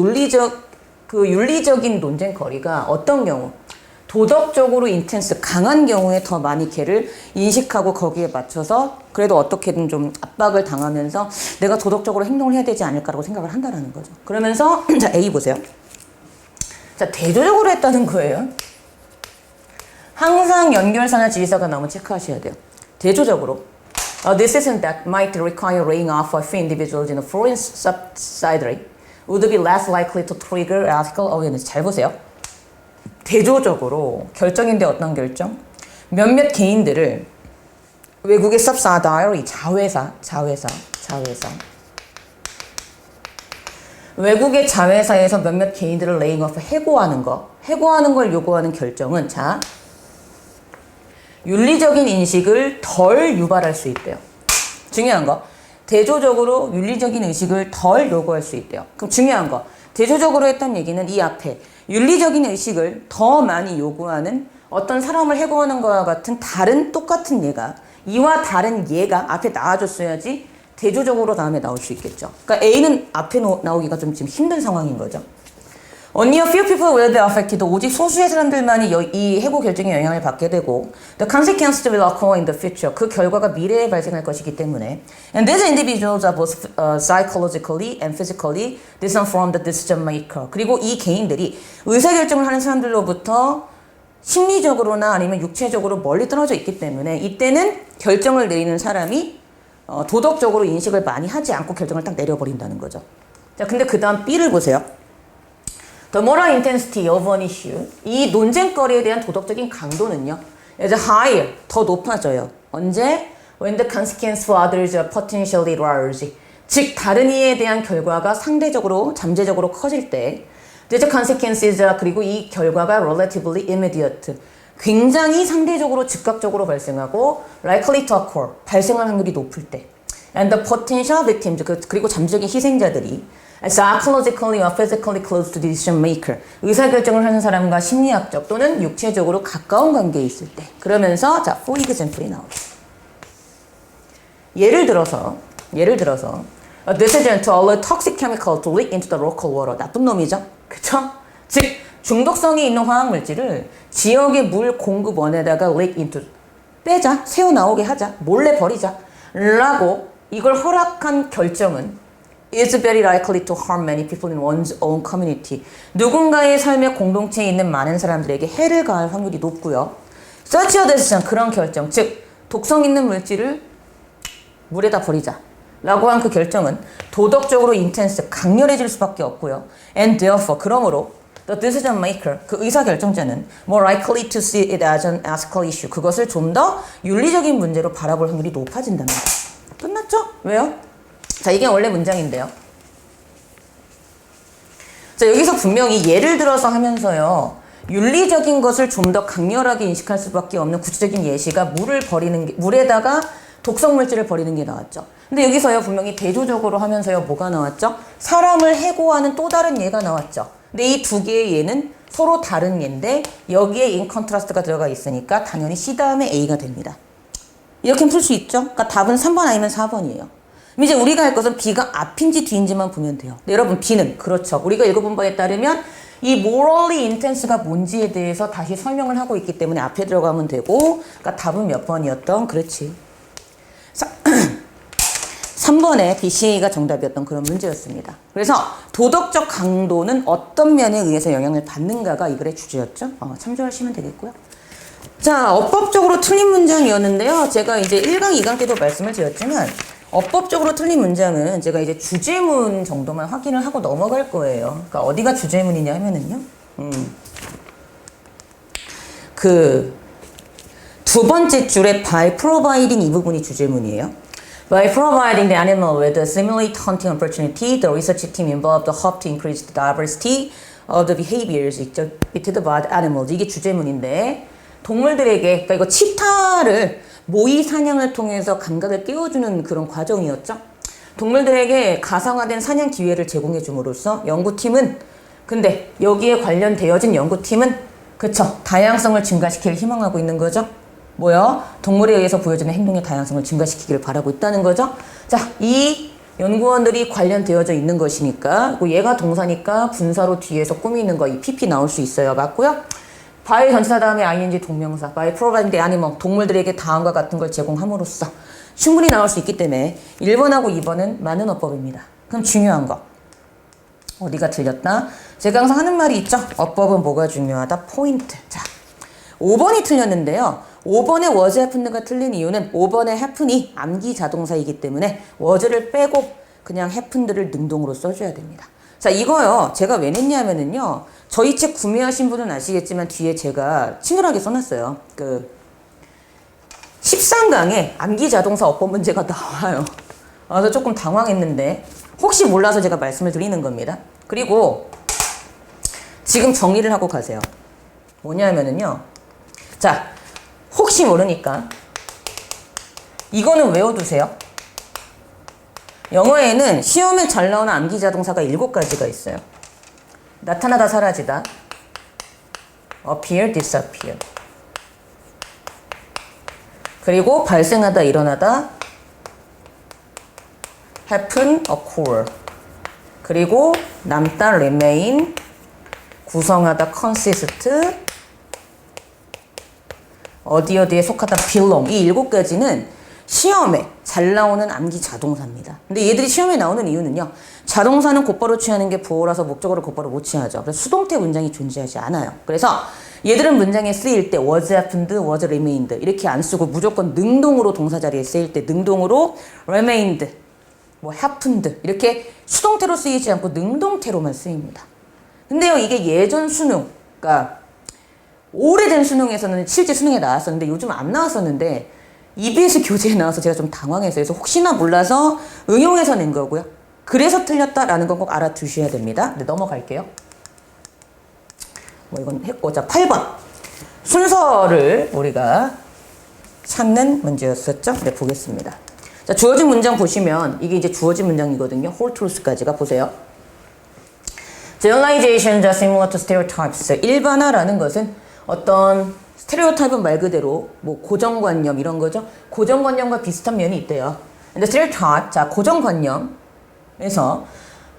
윤리적인 논쟁거리가 어떤 경우? 도덕적으로 인텐스, 강한 경우에 더 많이 걔를 인식하고 거기에 맞춰서 그래도 어떻게든 좀 압박을 당하면서 내가 도덕적으로 행동을 해야 되지 않을까라고 생각을 한다는 거죠. 그러면서 자, A 보세요. 자, 대조적으로 했다는 거예요. 항상 연결사나 지휘사가 나오면 체크하셔야 돼요. 대조적으로. This isn't that might require laying off a few individuals in a foreign subsidiary would be less likely to trigger ethical awareness. 잘 보세요. 대조적으로 결정인데 어떤 결정? 몇몇 개인들을 외국의 subsidiary 자회사 외국의 자회사에서 몇몇 개인들을 laying off 해고하는 걸 요구하는 결정은 자 윤리적인 인식을 덜 유발할 수 있대요. 중요한 거 대조적으로 윤리적인 의식을 덜 요구할 수 있대요. 그럼 중요한 거 대조적으로 했던 얘기는 이 앞에 윤리적인 의식을 더 많이 요구하는 어떤 사람을 해고하는 것과 같은 다른 똑같은 예가 이와 다른 예가 앞에 나와줬어야지 대조적으로 다음에 나올 수 있겠죠. 그러니까 A는 앞에 나오기가 좀 지금 힘든 상황인 거죠. Only a few people will be affected. 오직 소수의 사람들만이 이 해고 결정에 영향을 받게 되고 the consequences will occur in the future. 그 결과가 미래에 발생할 것이기 때문에 and these individuals are both psychologically and physically distant from the decision maker. 그리고 이 개인들이 의사결정을 하는 사람들로부터 심리적으로나 아니면 육체적으로 멀리 떨어져 있기 때문에 이때는 결정을 내리는 사람이 도덕적으로 인식을 많이 하지 않고 결정을 딱 내려버린다는 거죠. 자, 근데 그 다음 B를 보세요. The moral intensity of an issue. 이 논쟁거리에 대한 도덕적인 강도는요. is higher. 더 높아져요. 언제? When the consequence for others are potentially large. 즉 다른 이에 대한 결과가 상대적으로 잠재적으로 커질 때 These consequences 그리고 이 결과가 relatively immediate. 굉장히 상대적으로 즉각적으로 발생하고 likely to occur. 발생할 확률이 높을 때. And the potential victims 그리고 잠재적인 희생자들이 psychologically or physically close to decision maker. 의사결정을 하는 사람과 심리학적 또는 육체적으로 가까운 관계에 있을 때. 그러면서 자, for example이 나오죠. 예를 들어서 a decision to allow toxic chemical to leak into the local water. 나쁜 놈이죠. 그쵸? 즉 중독성이 있는 화학물질을 지역의 물 공급원에다가 leak into 빼자, 새어나오게 하자, 몰래 버리자 라고 이걸 허락한 결정은 is very likely to harm many people in one's own community. 누군가의 삶의 공동체에 있는 많은 사람들에게 해를 가할 확률이 높고요. such a decision, 그런 결정, 즉 독성 있는 물질을 물에다 버리자 라고 한 그 결정은 도덕적으로 intense, 강렬해질 수밖에 없고요. And therefore, 그러므로 the decision maker, 그 의사결정자는 more likely to see it as an ethical issue. 그것을 좀 더 윤리적인 문제로 바라볼 확률이 높아진답니다. 끝났죠? 왜요? 자, 이게 원래 문장인데요. 자, 여기서 분명히 예를 들어서 하면서요. 윤리적인 것을 좀 더 강렬하게 인식할 수밖에 없는 구체적인 예시가 물에다가 독성물질을 버리는 게 나왔죠. 근데 여기서요 분명히 대조적으로 하면서요 뭐가 나왔죠? 사람을 해고하는 또 다른 예가 나왔죠. 근데 이 두 개의 예는 서로 다른 예인데 여기에 in contrast가 들어가 있으니까 당연히 C 다음에 A가 됩니다. 이렇게 풀 수 있죠? 그러니까 답은 3번 아니면 4번이에요. 이제 우리가 할 것은 B가 앞인지 뒤인지만 보면 돼요. 근데 여러분 B는 그렇죠. 우리가 읽어본 바에 따르면 이 morally intense가 뭔지에 대해서 다시 설명을 하고 있기 때문에 앞에 들어가면 되고 그러니까 답은 몇 번이었던? 그렇지. 3번에 BCA가 정답이었던 그런 문제였습니다. 그래서 도덕적 강도는 어떤 면에 의해서 영향을 받는가가 이 글의 주제였죠. 참조하시면 되겠고요. 자, 어법적으로 틀린 문장이었는데요. 제가 이제 1강, 2강 때도 말씀을 드렸지만 어법적으로 틀린 문장은 제가 이제 주제문 정도만 확인을 하고 넘어갈 거예요. 그러니까 어디가 주제문이냐 하면은요. 그 두 번째 줄에 by providing 이 부분이 주제문이에요. By providing the animal with a simulate hunting opportunity, the research team involved hoped to increase the diversity of the behaviors exhibited by the animals. 이게 주제문인데 동물들에게, 그러니까 이거 치타를 모의 사냥을 통해서 감각을 깨워주는 그런 과정이었죠. 동물들에게 가상화된 사냥 기회를 제공해 줌으로써 연구팀은, 근데 여기에 관련되어진 연구팀은 그쵸, 다양성을 증가시키길 희망하고 있는 거죠. 뭐요? 동물에 의해서 보여지는 행동의 다양성을 증가시키기를 바라고 있다는 거죠. 자, 이 연구원들이 관련되어져 있는 것이니까 얘가 동사니까 분사로 뒤에서 꾸미는 거 이 PP 나올 수 있어요. 맞고요. by 전치사 다음에 ing 동명사 by providing the animal 동물들에게 다음과 같은 걸 제공함으로써 충분히 나올 수 있기 때문에 1번하고 2번은 많은 어법입니다. 그럼 중요한 거 어디가 틀렸다? 제가 항상 하는 말이 있죠. 어법은 뭐가 중요하다? 포인트. 자, 5번이 틀렸는데요. 5번에 was happened가 틀린 이유는 5번의 happen이 암기 자동사이기 때문에 was를 빼고 그냥 happened를 능동으로 써줘야 됩니다. 자, 이거요. 제가 왜 냈냐면은요. 저희 책 구매하신 분은 아시겠지만 뒤에 제가 친절하게 써놨어요. 13강에 암기 자동사 어법 문제가 나와요. 그래서 조금 당황했는데 혹시 몰라서 제가 말씀을 드리는 겁니다. 그리고 지금 정리를 하고 가세요. 뭐냐면은요. 자, 혹시 모르니까 이거는 외워두세요. 영어에는 시험에 잘 나오는 암기자동사가 7가지가 있어요. 나타나다, 사라지다, appear, disappear, 그리고 발생하다, 일어나다, happen, occur, 그리고 남다, remain, 구성하다, consist, 어디에 속하다, belong. 이 7가지는 시험에 잘 나오는 암기 자동사입니다. 근데 얘들이 시험에 나오는 이유는요. 자동사는 곧바로 취하는 게 부호라서 목적어를 곧바로 못 취하죠. 그래서 수동태 문장이 존재하지 않아요. 그래서 얘들은 문장에 쓰일 때 was happened, was remained 이렇게 안 쓰고 무조건 능동으로 동사 자리에 쓰일 때 능동으로 remained, happened 이렇게 수동태로 쓰이지 않고 능동태로만 쓰입니다. 근데요. 이게 예전 수능, 그러니까 오래된 수능에서는 실제 수능에 나왔었는데 요즘 안 나왔었는데 EBS 교재에 나와서 제가 좀 당황해서 그래서 혹시나 몰라서 응용해서 낸 거고요. 그래서 틀렸다라는 건 꼭 알아두셔야 됩니다. 네, 넘어갈게요. 뭐 이건 했고. 자, 8번. 순서를 우리가 찾는 문제였었죠? 네, 보겠습니다. 자, 주어진 문장 보시면 이게 이제 주어진 문장이거든요. whole truth까지가 보세요. Generalizations are similar to stereotypes. 일반화라는 것은 어떤 스테레오타입은 말 그대로 뭐 고정관념 이런 거죠. 고정관념과 비슷한 면이 있대요. 근데 stereotype, 자, 고정관념에서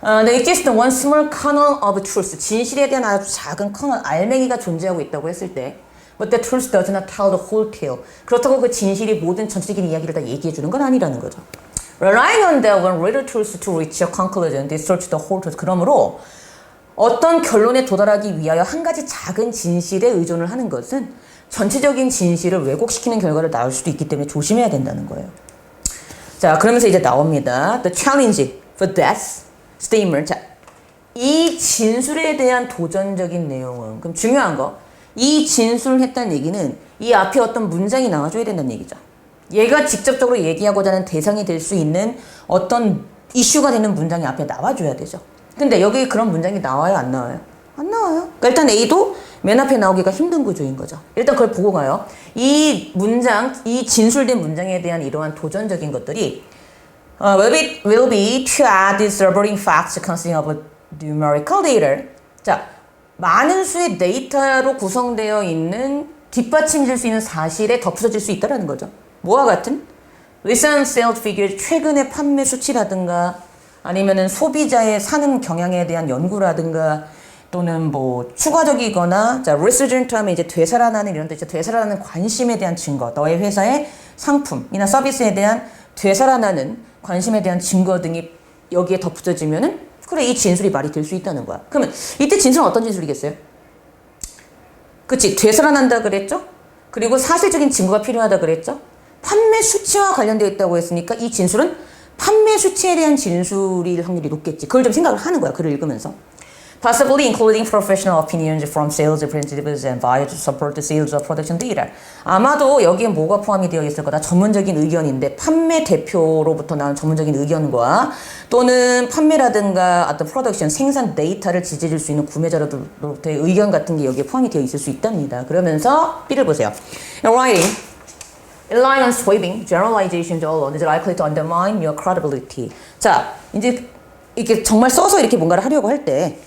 there exists one small kernel of truth. 진실에 대한 아주 작은 커널, 알맹이가 존재하고 있다고 했을 때 But the truth does not tell the whole tale. 그렇다고 그 진실이 모든 전체적인 이야기를 다 얘기해 주는 건 아니라는 거죠. Relying on that one little truth to reach a conclusion, distorts the whole truth. 그러므로 어떤 결론에 도달하기 위하여 한 가지 작은 진실에 의존을 하는 것은 전체적인 진실을 왜곡시키는 결과를 낳을 수도 있기 때문에 조심해야 된다는 거예요. 자, 그러면서 이제 나옵니다. The challenge for that statement. 자, 이 진술에 대한 도전적인 내용은, 그럼 중요한 거, 이 진술을 했다는 얘기는 이 앞에 어떤 문장이 나와줘야 된다는 얘기죠. 얘가 직접적으로 얘기하고자 하는 대상이 될 수 있는 어떤 이슈가 되는 문장이 앞에 나와줘야 되죠. 근데 여기 그런 문장이 나와요, 안 나와요? 안 나와요. 그러니까 일단 A도 맨 앞에 나오기가 힘든 구조인 거죠. 일단 그걸 보고 가요. 이 문장, 이 진술된 문장에 대한 이러한 도전적인 것들이 will be to add these supporting facts consisting of numerical data. 자, 많은 수의 데이터로 구성되어 있는 뒷받침질 수 있는 사실에 덧붙여질 수 있다는 거죠. 뭐와 같은? recent sales figures, 최근의 판매 수치라든가 아니면은 소비자의 사는 경향에 대한 연구라든가 또는 뭐 추가적이거나 자, resurgent 하면 이제 되살아나는 이런 뜻이죠. 되살아나는 관심에 대한 증거, 너의 회사의 상품이나 서비스에 대한 되살아나는 관심에 대한 증거 등이 여기에 덧붙여지면은 그래, 이 진술이 말이 될 수 있다는 거야. 그러면 이때 진술은 어떤 진술이겠어요? 그치, 되살아난다 그랬죠? 그리고 사실적인 증거가 필요하다 그랬죠? 판매 수치와 관련되어 있다고 했으니까 이 진술은 판매 수치에 대한 진술일 확률이 높겠지. 그걸 좀 생각을 하는 거야, 글을 읽으면서. Possibly including professional opinions from sales representatives and buyers to support the sales of production data. 아마도 여기에 뭐가 포함이 되어 있을 거다. 전문적인 의견인데 판매 대표로부터 나온 전문적인 의견과 또는 판매라든가 어떤 프로덕션, 생산 데이터를 지지해줄 수 있는 구매자로부터의 의견 같은 게 여기에 포함이 되어 있을 수 있답니다. 그러면서 B를 보세요. Writing, relying on sweeping generalizations alone is likely to undermine your credibility. 자, 이제 이렇게 정말 써서 이렇게 뭔가를 하려고 할 때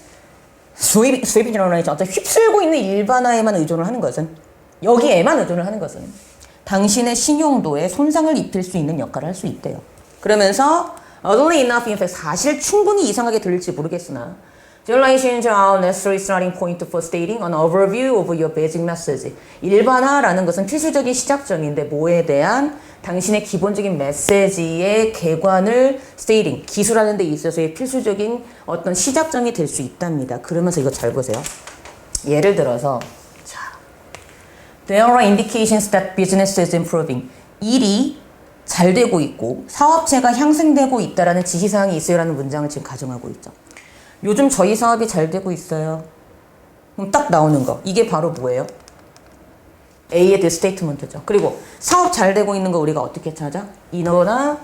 스웨이빙 제너럴라이즈 어떤 휩쓸고 있는 일반화에만 의존을 하는 것은 여기에만 의존을 하는 것은 당신의 신용도에 손상을 입힐 수 있는 역할을 할 수 있대요. 그러면서 oddly enough, in fact, 사실 충분히 이상하게 들릴지 모르겠으나 generalizations are necessary starting point for stating an overview of your basic message. 일반화라는 것은 필수적인 시작점인데 뭐에 대한 당신의 기본적인 메시지의 개관을 stating, 기술하는 데 있어서의 필수적인 어떤 시작점이 될 수 있답니다. 그러면서 이거 잘 보세요. 예를 들어서 자, there are indications that business is improving. 일이 잘 되고 있고 사업체가 향상되고 있다라는 지시사항이 있어요라는 문장을 지금 가정하고 있죠. 요즘 저희 사업이 잘 되고 있어요. 그럼 딱 나오는 거. 이게 바로 뭐예요? A의 the statement죠. 그리고 사업 잘 되고 있는 거 우리가 어떻게 찾아? 이거나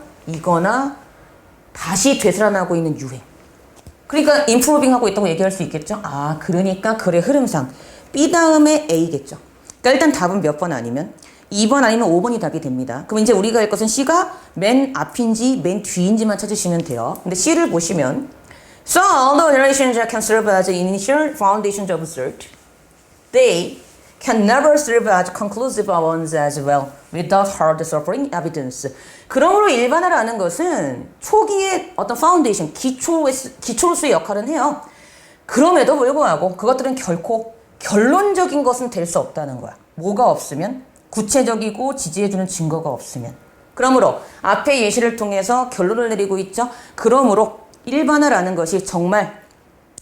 다시 되살아나고 있는 유행. 그러니까 improving 하고 있다고 얘기할 수 있겠죠? 아, 그러니까 글의 흐름상 B 다음에 A겠죠. 그러니까 일단 답은 몇 번 아니면 2번 아니면 5번이 답이 됩니다. 그럼 이제 우리가 할 것은 C가 맨 앞인지 맨 뒤인지만 찾으시면 돼요. 근데 C를 보시면 So although generations can serve as initial foundations of research, they can never serve as conclusive ones as well without hard supporting evidence. 그러므로 일반화라는 것은 초기의 어떤 파운데이션, 기초로서의 역할은 해요. 그럼에도 불구하고 그것들은 결코 결론적인 것은 될 수 없다는 거야. 뭐가 없으면? 구체적이고 지지해주는 증거가 없으면. 그러므로 앞의 예시를 통해서 결론을 내리고 있죠. 그러므로 일반화라는 것이 정말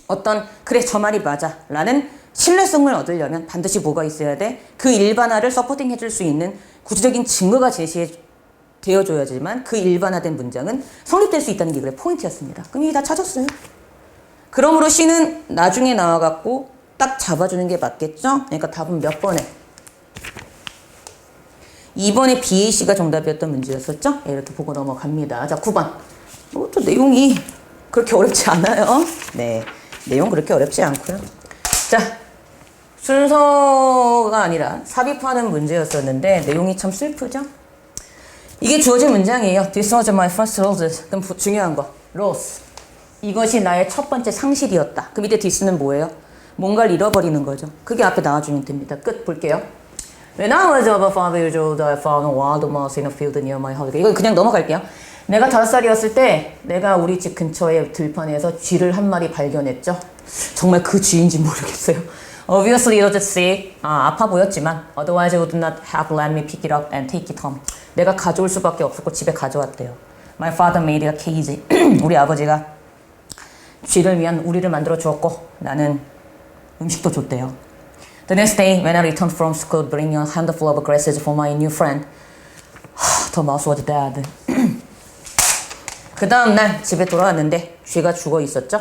어떤 그래 저 말이 맞아 라는 신뢰성을 얻으려면 반드시 뭐가 있어야 돼? 그 일반화를 서포팅 해줄 수 있는 구체적인 증거가 제시되어줘야지만 그 일반화된 문장은 성립될 수 있다는 게 그래 포인트였습니다. 그럼 이게 다 찾았어요. 그러므로 C는 나중에 나와갖고 딱 잡아주는 게 맞겠죠? 그러니까 답은 몇 번에? 2번에 BAC가 정답이었던 문제였었죠? 이렇게 보고 넘어갑니다. 자, 9번. 또 내용이 그렇게 어렵지 않아요. 네, 내용 그렇게 어렵지 않고요. 자, 순서가 아니라 삽입하는 문제였었는데 내용이 참 슬프죠? 이게 주어진 문장이에요. This was my first rose. 그럼 중요한 거. rose. 이것이 나의 첫 번째 상실이었다. 그 밑에 this는 뭐예요? 뭔가를 잃어버리는 거죠. 그게 앞에 나와주면 됩니다. 끝 볼게요. When I was about 5 years old, I found a wild mouse in a field near my house. 이거 그냥 넘어갈게요. 내가 5살이었을 때 내가 우리 집 근처의 들판에서 쥐를 한 마리 발견했죠. 정말 그 쥐인지 모르겠어요. Obviously it was sick. 아파 보였지만 otherwise it would not have let me pick it up and take it home. 내가 가져올 수밖에 없었고 집에 가져왔대요. My father made a cage. 우리 아버지가 쥐를 위한 우리를 만들어 주었고 나는 음식도 줬대요. The next day when I returned from school bringing a handful of grasses for my new friend. The mouse was dead. 그 다음 날 집에 돌아왔는데 쥐가 죽어 있었죠.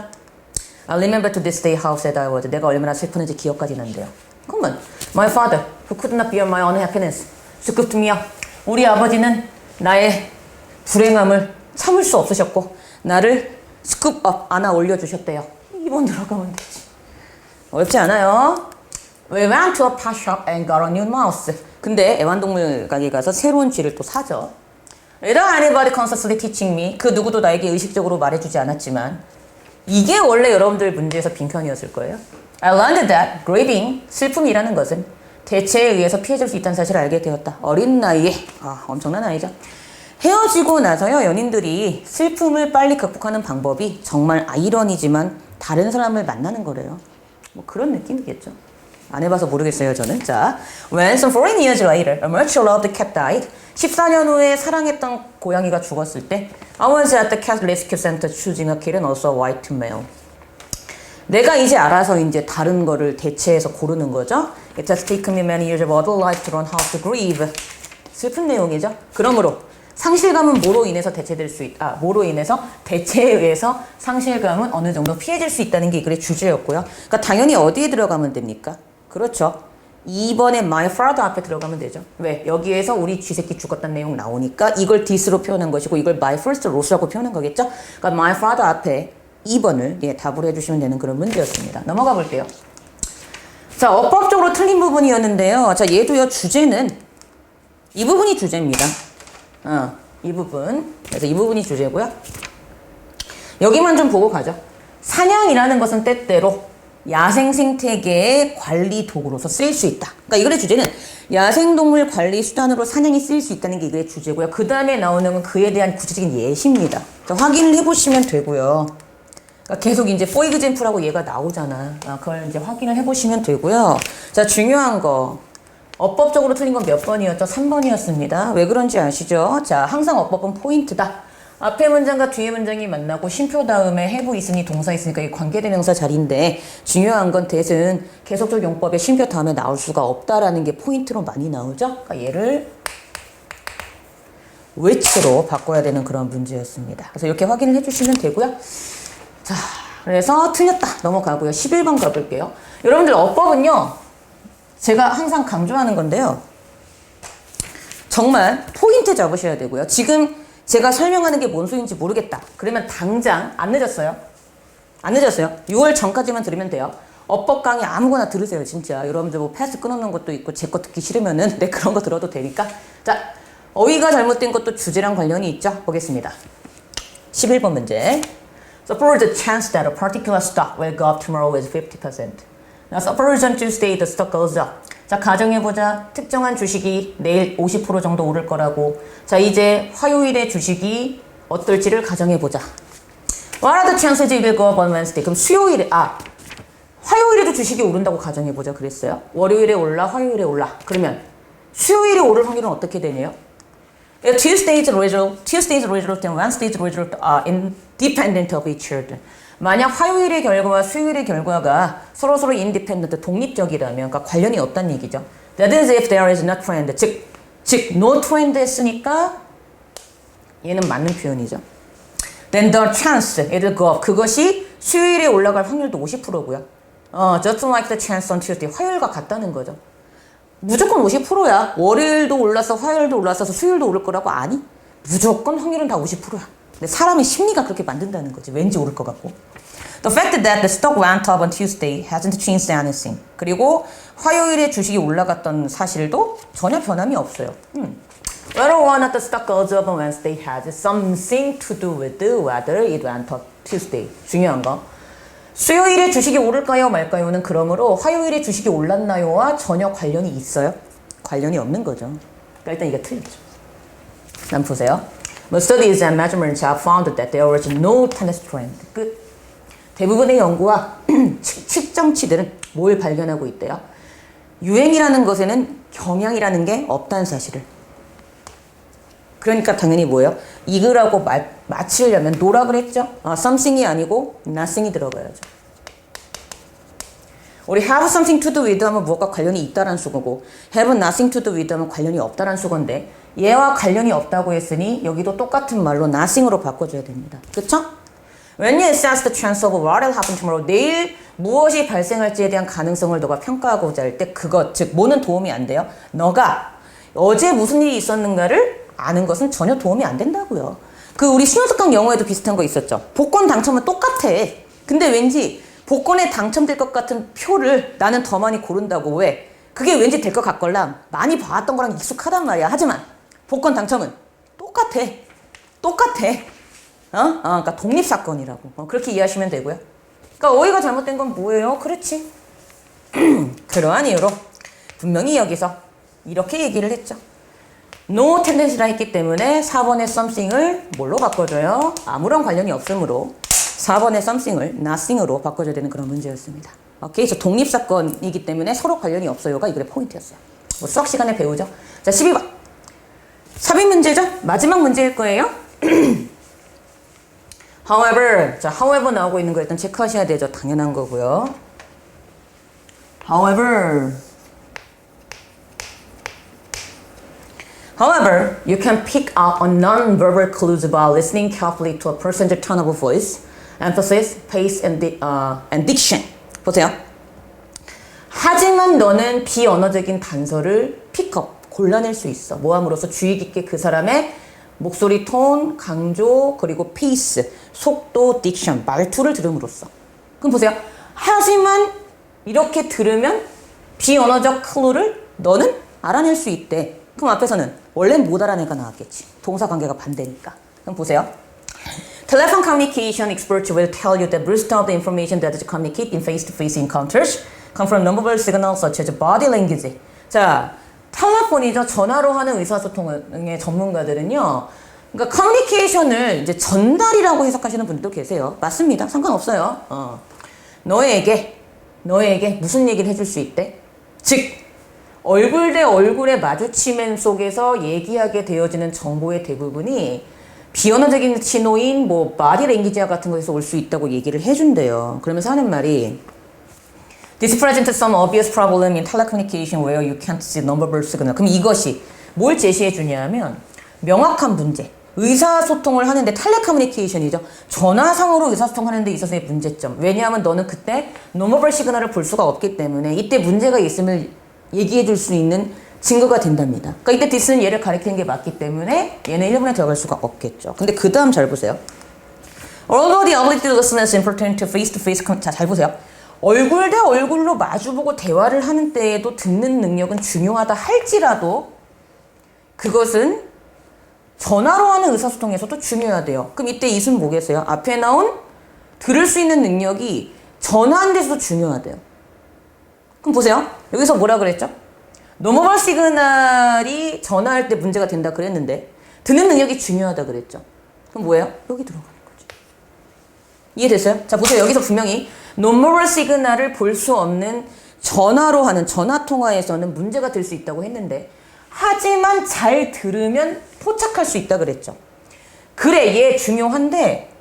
I remember to this day how sad I was. 내가 얼마나 슬프는지 기억까지 난대요. 그러면 my father who could not bear my unhappiness scooped me up. 우리 아버지는 나의 불행함을 참을 수 없으셨고 나를 scoop up 안아 올려주셨대요. 2번 들어가면 되지. 어렵지 않아요. We went to a pet shop and got a new mouse. 근데 애완동물 가게 가서 새로운 쥐를 또 사죠. Without anybody consciously teaching me. 그 누구도 나에게 의식적으로 말해주지 않았지만 이게 원래 여러분들 문제에서 빈칸이었을 거예요. I learned that grieving, 슬픔이라는 것은 대체에 의해서 피해질 수 있다는 사실을 알게 되었다. 어린 나이에, 엄청난 나이죠. 헤어지고 나서요, 연인들이 슬픔을 빨리 극복하는 방법이 정말 아이러니지만 다른 사람을 만나는 거래요. 뭐 그런 느낌이겠죠. 안 해봐서 모르겠어요, 저는. 자, when some 14 years later, a much loved cat died. 14년 후에 사랑했던 고양이가 죽었을 때 I was at the cat rescue center choosing a kitten, also a white male. 내가 이제 알아서 이제 다른 거를 대체해서 고르는 거죠. It has taken me many years of adult life to learn how to grieve. 슬픈 내용이죠. 그러므로 상실감은 뭐로 인해서 뭐로 인해서 대체에 의해서 상실감은 어느 정도 피해질 수 있다는 게 이 글의 주제였고요. 그러니까 당연히 어디에 들어가면 됩니까? 그렇죠. 2번에 my father 앞에 들어가면 되죠. 왜? 여기에서 우리 쥐새끼 죽었다는 내용 나오니까 이걸 this로 표현한 것이고 이걸 my first rose라고 표현한 거겠죠. 그러니까 my father 앞에 2번을 답으로 해주시면 되는 그런 문제였습니다. 넘어가 볼게요. 자, 어법적으로 틀린 부분이었는데요. 자, 얘도요, 주제는 이 부분이 주제입니다. 이 부분. 그래서 이 부분이 주제고요. 여기만 좀 보고 가죠. 사냥이라는 것은 때때로 야생 생태계의 관리 도구로서 쓰일 수 있다. 그러니까 이 글의 주제는 야생동물 관리 수단으로 사냥이 쓰일 수 있다는 게 이 글의 주제고요. 그 다음에 나오는 건 그에 대한 구체적인 예시입니다. 자, 확인을 해보시면 되고요. 그러니까 계속 이제 for example라고 얘가 나오잖아. 그걸 이제 확인을 해보시면 되고요. 자, 중요한 거. 어법적으로 틀린 건 몇 번이었죠? 3번이었습니다. 왜 그런지 아시죠? 자, 항상 어법은 포인트다. 앞에 문장과 뒤에 문장이 만나고 쉼표 다음에 have 있으니 동사 있으니까 이 관계대명사 자리인데 중요한 건 that은 계속적 용법에 쉼표 다음에 나올 수가 없다라는 게 포인트로 많이 나오죠? 그러니까 얘를 which로 바꿔야 되는 그런 문제였습니다. 그래서 이렇게 확인을 해주시면 되고요. 자, 그래서 틀렸다. 넘어가고요. 11번 가볼게요. 여러분들 어법은요. 제가 항상 강조하는 건데요. 정말 포인트 잡으셔야 되고요. 지금 제가 설명하는 게 뭔 소리인지 모르겠다. 그러면 당장 안 늦었어요. 안 늦었어요. 6월 전까지만 들으면 돼요. 어법 강의 아무거나 들으세요. 진짜. 여러분들 뭐 패스 끊어놓은 것도 있고 제 거 듣기 싫으면은 네, 그런 거 들어도 되니까. 자, 어휘가 잘못된 것도 주제랑 관련이 있죠. 보겠습니다. 11번 문제. Suppose the chance that a particular stock will go up tomorrow is 50%. Now suppose on Tuesday the stock goes up. 자, 가정해보자. 특정한 주식이 내일 50% 정도 오를 거라고. 자, 이제 화요일에 주식이 어떨지를 가정해보자. What are the chances it will go up on Wednesday? 그럼 수요일에, 화요일에도 주식이 오른다고 가정해보자 그랬어요. 월요일에 올라, 화요일에 올라. 그러면 수요일에 오를 확률은 어떻게 되네요? Tuesday's result and Wednesday's result are independent of each other. 만약 화요일의 결과와 수요일의 결과가 서로서로 independent, 독립적이라면, 그러니까 관련이 없다는 얘기죠. That is if there is no trend. 즉, no trend 했으니까 얘는 맞는 표현이죠. Then the chance it will go up. 그것이 수요일에 올라갈 확률도 50%고요. Just like the chance on Tuesday. 화요일과 같다는 거죠. 무조건 50%야. 월요일도 올라서 화요일도 올라서서 수요일도 오를 거라고? 아니. 무조건 확률은 다 50%야. 근데 사람의 심리가 그렇게 만든다는 거지. 왠지 오를 것 같고. The fact that the stock went up on Tuesday hasn't changed anything. 그리고 화요일에 주식이 올라갔던 사실도 전혀 변함이 없어요. Whether or not the stock goes up on Wednesday has something to do with whether it went up Tuesday. 중요한 거. 수요일에 주식이 오를까요 말까요는 그러므로 화요일에 주식이 올랐나요와 전혀 관련이 있어요? 관련이 없는 거죠. 그러니까 일단 이게 틀리죠. 한번 보세요. But studies and measurements have found that there was no tendency trend. 끝. 대부분의 연구와 측정치들은 뭘 발견하고 있대요? 유행이라는 것에는 경향이라는 게 없다는 사실을. 그러니까 당연히 뭐예요? 이거라고 맞추려면 노라 그랬죠? something이 아니고 nothing이 들어가야죠. 우리 have something to do with 하면 무엇과 관련이 있다라는 수거고 have nothing to do with 하면 관련이 없다라는 수건데 얘와 관련이 없다고 했으니 여기도 똑같은 말로 nothing으로 바꿔줘야 됩니다. 그쵸? When you assess the chance of what will happen tomorrow, 내일 무엇이 발생할지에 대한 가능성을 너가 평가하고자 할 때 그것, 즉 뭐는 도움이 안 돼요? 너가 어제 무슨 일이 있었는가를 아는 것은 전혀 도움이 안 된다고요. 그 우리 신호특강 영어에도 비슷한 거 있었죠. 복권 당첨은 똑같아. 근데 왠지 복권에 당첨될 것 같은 표를 나는 더 많이 고른다고. 왜? 그게 왠지 될 것 같걸랑 많이 봐왔던 거랑 익숙하단 말이야. 하지만 복권 당첨은 똑같아. 그러니까 독립사건이라고. 그렇게 이해하시면 되고요. 그러니까 어휘가 잘못된 건 뭐예요? 그렇지. 그러한 이유로 분명히 여기서 이렇게 얘기를 했죠. No tendency라 했기 때문에 4번의 something을 뭘로 바꿔줘요? 아무런 관련이 없으므로 4번의 something을 nothing으로 바꿔줘야 되는 그런 문제였습니다. 오케이, 그래서 독립사건이기 때문에 서로 관련이 없어요가 이글의 포인트였어요. 뭐 수학 시간에 배우죠. 자, 12번. 삽입 문제죠? 마지막 문제일 거예요. However, 자, however 나오고 있는 거 일단 체크하셔야 되죠. 당연한 거고요. However, you can pick up on non-verbal clues by listening carefully to a person's tone of voice, emphasis, pace, and diction. 보세요. 하지만 너는 비언어적인 단서를 픽업, 골라낼 수 있어. 뭐함으로써 주의 깊게 그 사람의 목소리 톤, 강조, 그리고 페이스, 속도, 딕션, 말투를 들음으로써. 그럼 보세요. 하지만 이렇게 들으면 비언어적 클루를 너는 알아낼 수 있대. 그럼 앞에서는 원래는 못 알아내가 나왔겠지. 동사 관계가 반대니까. 그럼 보세요. Telephone communication experts will tell you that most of the information that is communicated in face-to-face encounters come from nonverbal signals such as body language. 자, 텔레폰이죠. 전화로 하는 의사소통의 전문가들은요. 그러니까 커뮤니케이션을 이제 전달이라고 해석하시는 분들도 계세요. 맞습니다. 상관없어요. 너에게 무슨 얘기를 해줄 수 있대? 즉, 얼굴 대 얼굴의 마주치면 속에서 얘기하게 되어지는 정보의 대부분이 비언어적인 신호인 뭐 바디 랭귀지와 같은 것에서 올 수 있다고 얘기를 해준대요. 그러면서 하는 말이 This presents some obvious problem in telecommunication where you can't see nonverbal signal. 그럼 이것이 뭘 제시해 주냐면 명확한 문제. 의사소통을 하는데 텔레커뮤니케이션이죠. 전화상으로 의사소통하는 데 있어서의 문제점. 왜냐하면 너는 그때 nonverbal 시그널을 볼 수가 없기 때문에 이때 문제가 있음을 얘기해 줄 수 있는 증거가 된답니다. 그러니까 이때 this는 얘를 가리키는 게 맞기 때문에 얘는 1번에 들어갈 수가 없겠죠. 근데 그 다음 잘 보세요. Although the ability to listen is important to face-to-face. 자, 잘 보세요. 얼굴 대 얼굴로 마주보고 대화를 하는 때에도 듣는 능력은 중요하다 할지라도 그것은 전화로 하는 의사소통에서도 중요하대요. 그럼 이때 이순 뭐겠어요? 앞에 나온 들을 수 있는 능력이 전화하는 데서도 중요하대요. 그럼 보세요. 여기서 뭐라 그랬죠? 노멀 시그널이 전화할 때 문제가 된다 그랬는데 듣는 능력이 중요하다 그랬죠. 그럼 뭐예요? 여기 들어가는 거죠. 이해됐어요? 자, 보세요. 여기서 분명히 노멀 시그널을 볼 수 없는 전화로 하는 전화통화에서는 문제가 될 수 있다고 했는데 하지만 잘 들으면 포착할 수 있다 그랬죠. 그래, 얘 중요한데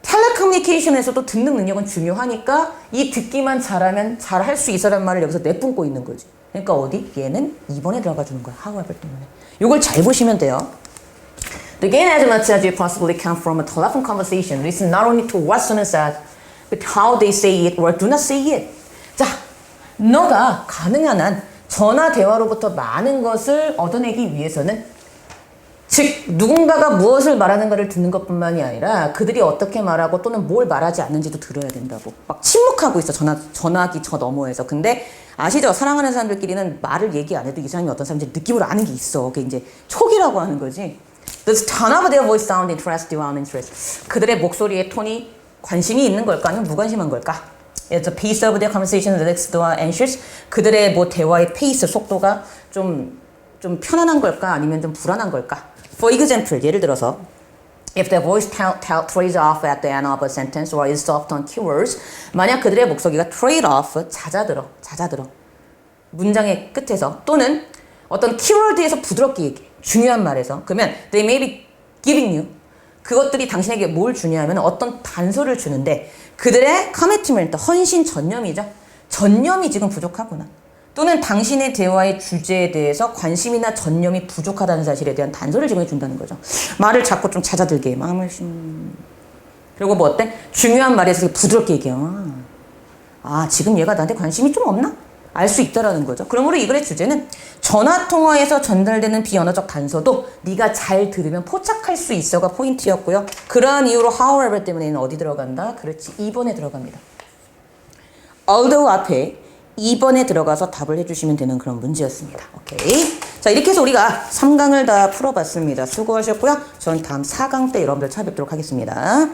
텔레커뮤니케이션에서도 듣는 능력은 중요하니까 이 듣기만 잘하면 잘할 수 있어라는 말을 여기서 내뿜고 있는 거지. 그러니까 어디? 얘는 2번에 들어가 주는 거야. however 때문에. 이걸 잘 보시면 돼요. The gain as much as you possibly can from a telephone conversation. Listen not only to what someone said, but how they say it or do not say it. 자, 너가 가능한 한 전화 대화로부터 많은 것을 얻어내기 위해서는 즉 누군가가 무엇을 말하는가를 듣는 것뿐만이 아니라 그들이 어떻게 말하고 또는 뭘 말하지 않는지도 들어야 된다고. 막 침묵하고 있어. 전화기 저 너머에서. 근데 아시죠? 사랑하는 사람들끼리는 말을 얘기 안 해도 이 사람이 어떤 사람인지 느낌으로 아는 게 있어. 그게 이제 촉이라고 하는 거지. Does tone of their voice sound interest you or uninterest? 그들의 목소리의 톤이 관심이 있는 걸까 아니면 무관심한 걸까? It's a pace of their conversation relaxed or anxious. 그들의 뭐 대화의 페이스, 속도가 좀 편안한 걸까 아니면 좀 불안한 걸까? For example, 예를 들어서 if their voice trails off at the end of a sentence or is soft on keywords, 만약 그들의 목소리가 trail off, 잦아들어 문장의 끝에서 또는 어떤 키워드에서 부드럽게 얘기해 중요한 말에서 그러면 they may be giving you 그것들이 당신에게 뭘 주냐면 어떤 단서를 주는데 그들의 commitment, 헌신, 전념이죠. 전념이 지금 부족하구나. 또는 당신의 대화의 주제에 대해서 관심이나 전념이 부족하다는 사실에 대한 단서를 지금 준다는 거죠. 말을 자꾸 좀 잦아들게 마음을 그리고 뭐 어때? 중요한 말에서 부드럽게 얘기해요. 지금 얘가 나한테 관심이 좀 없나? 알 수 있다라는 거죠. 그러므로 이 글의 주제는 전화통화에서 전달되는 비언어적 단서도 네가 잘 들으면 포착할 수 있어가 포인트였고요. 그러한 이유로 however 때문에는 어디 들어간다? 그렇지, 2번에 들어갑니다. although 앞에 2번에 들어가서 답을 해주시면 되는 그런 문제였습니다. 오케이. 자, 이렇게 해서 우리가 3강을 다 풀어봤습니다. 수고하셨고요. 전 다음 4강 때 여러분들 찾아뵙도록 하겠습니다.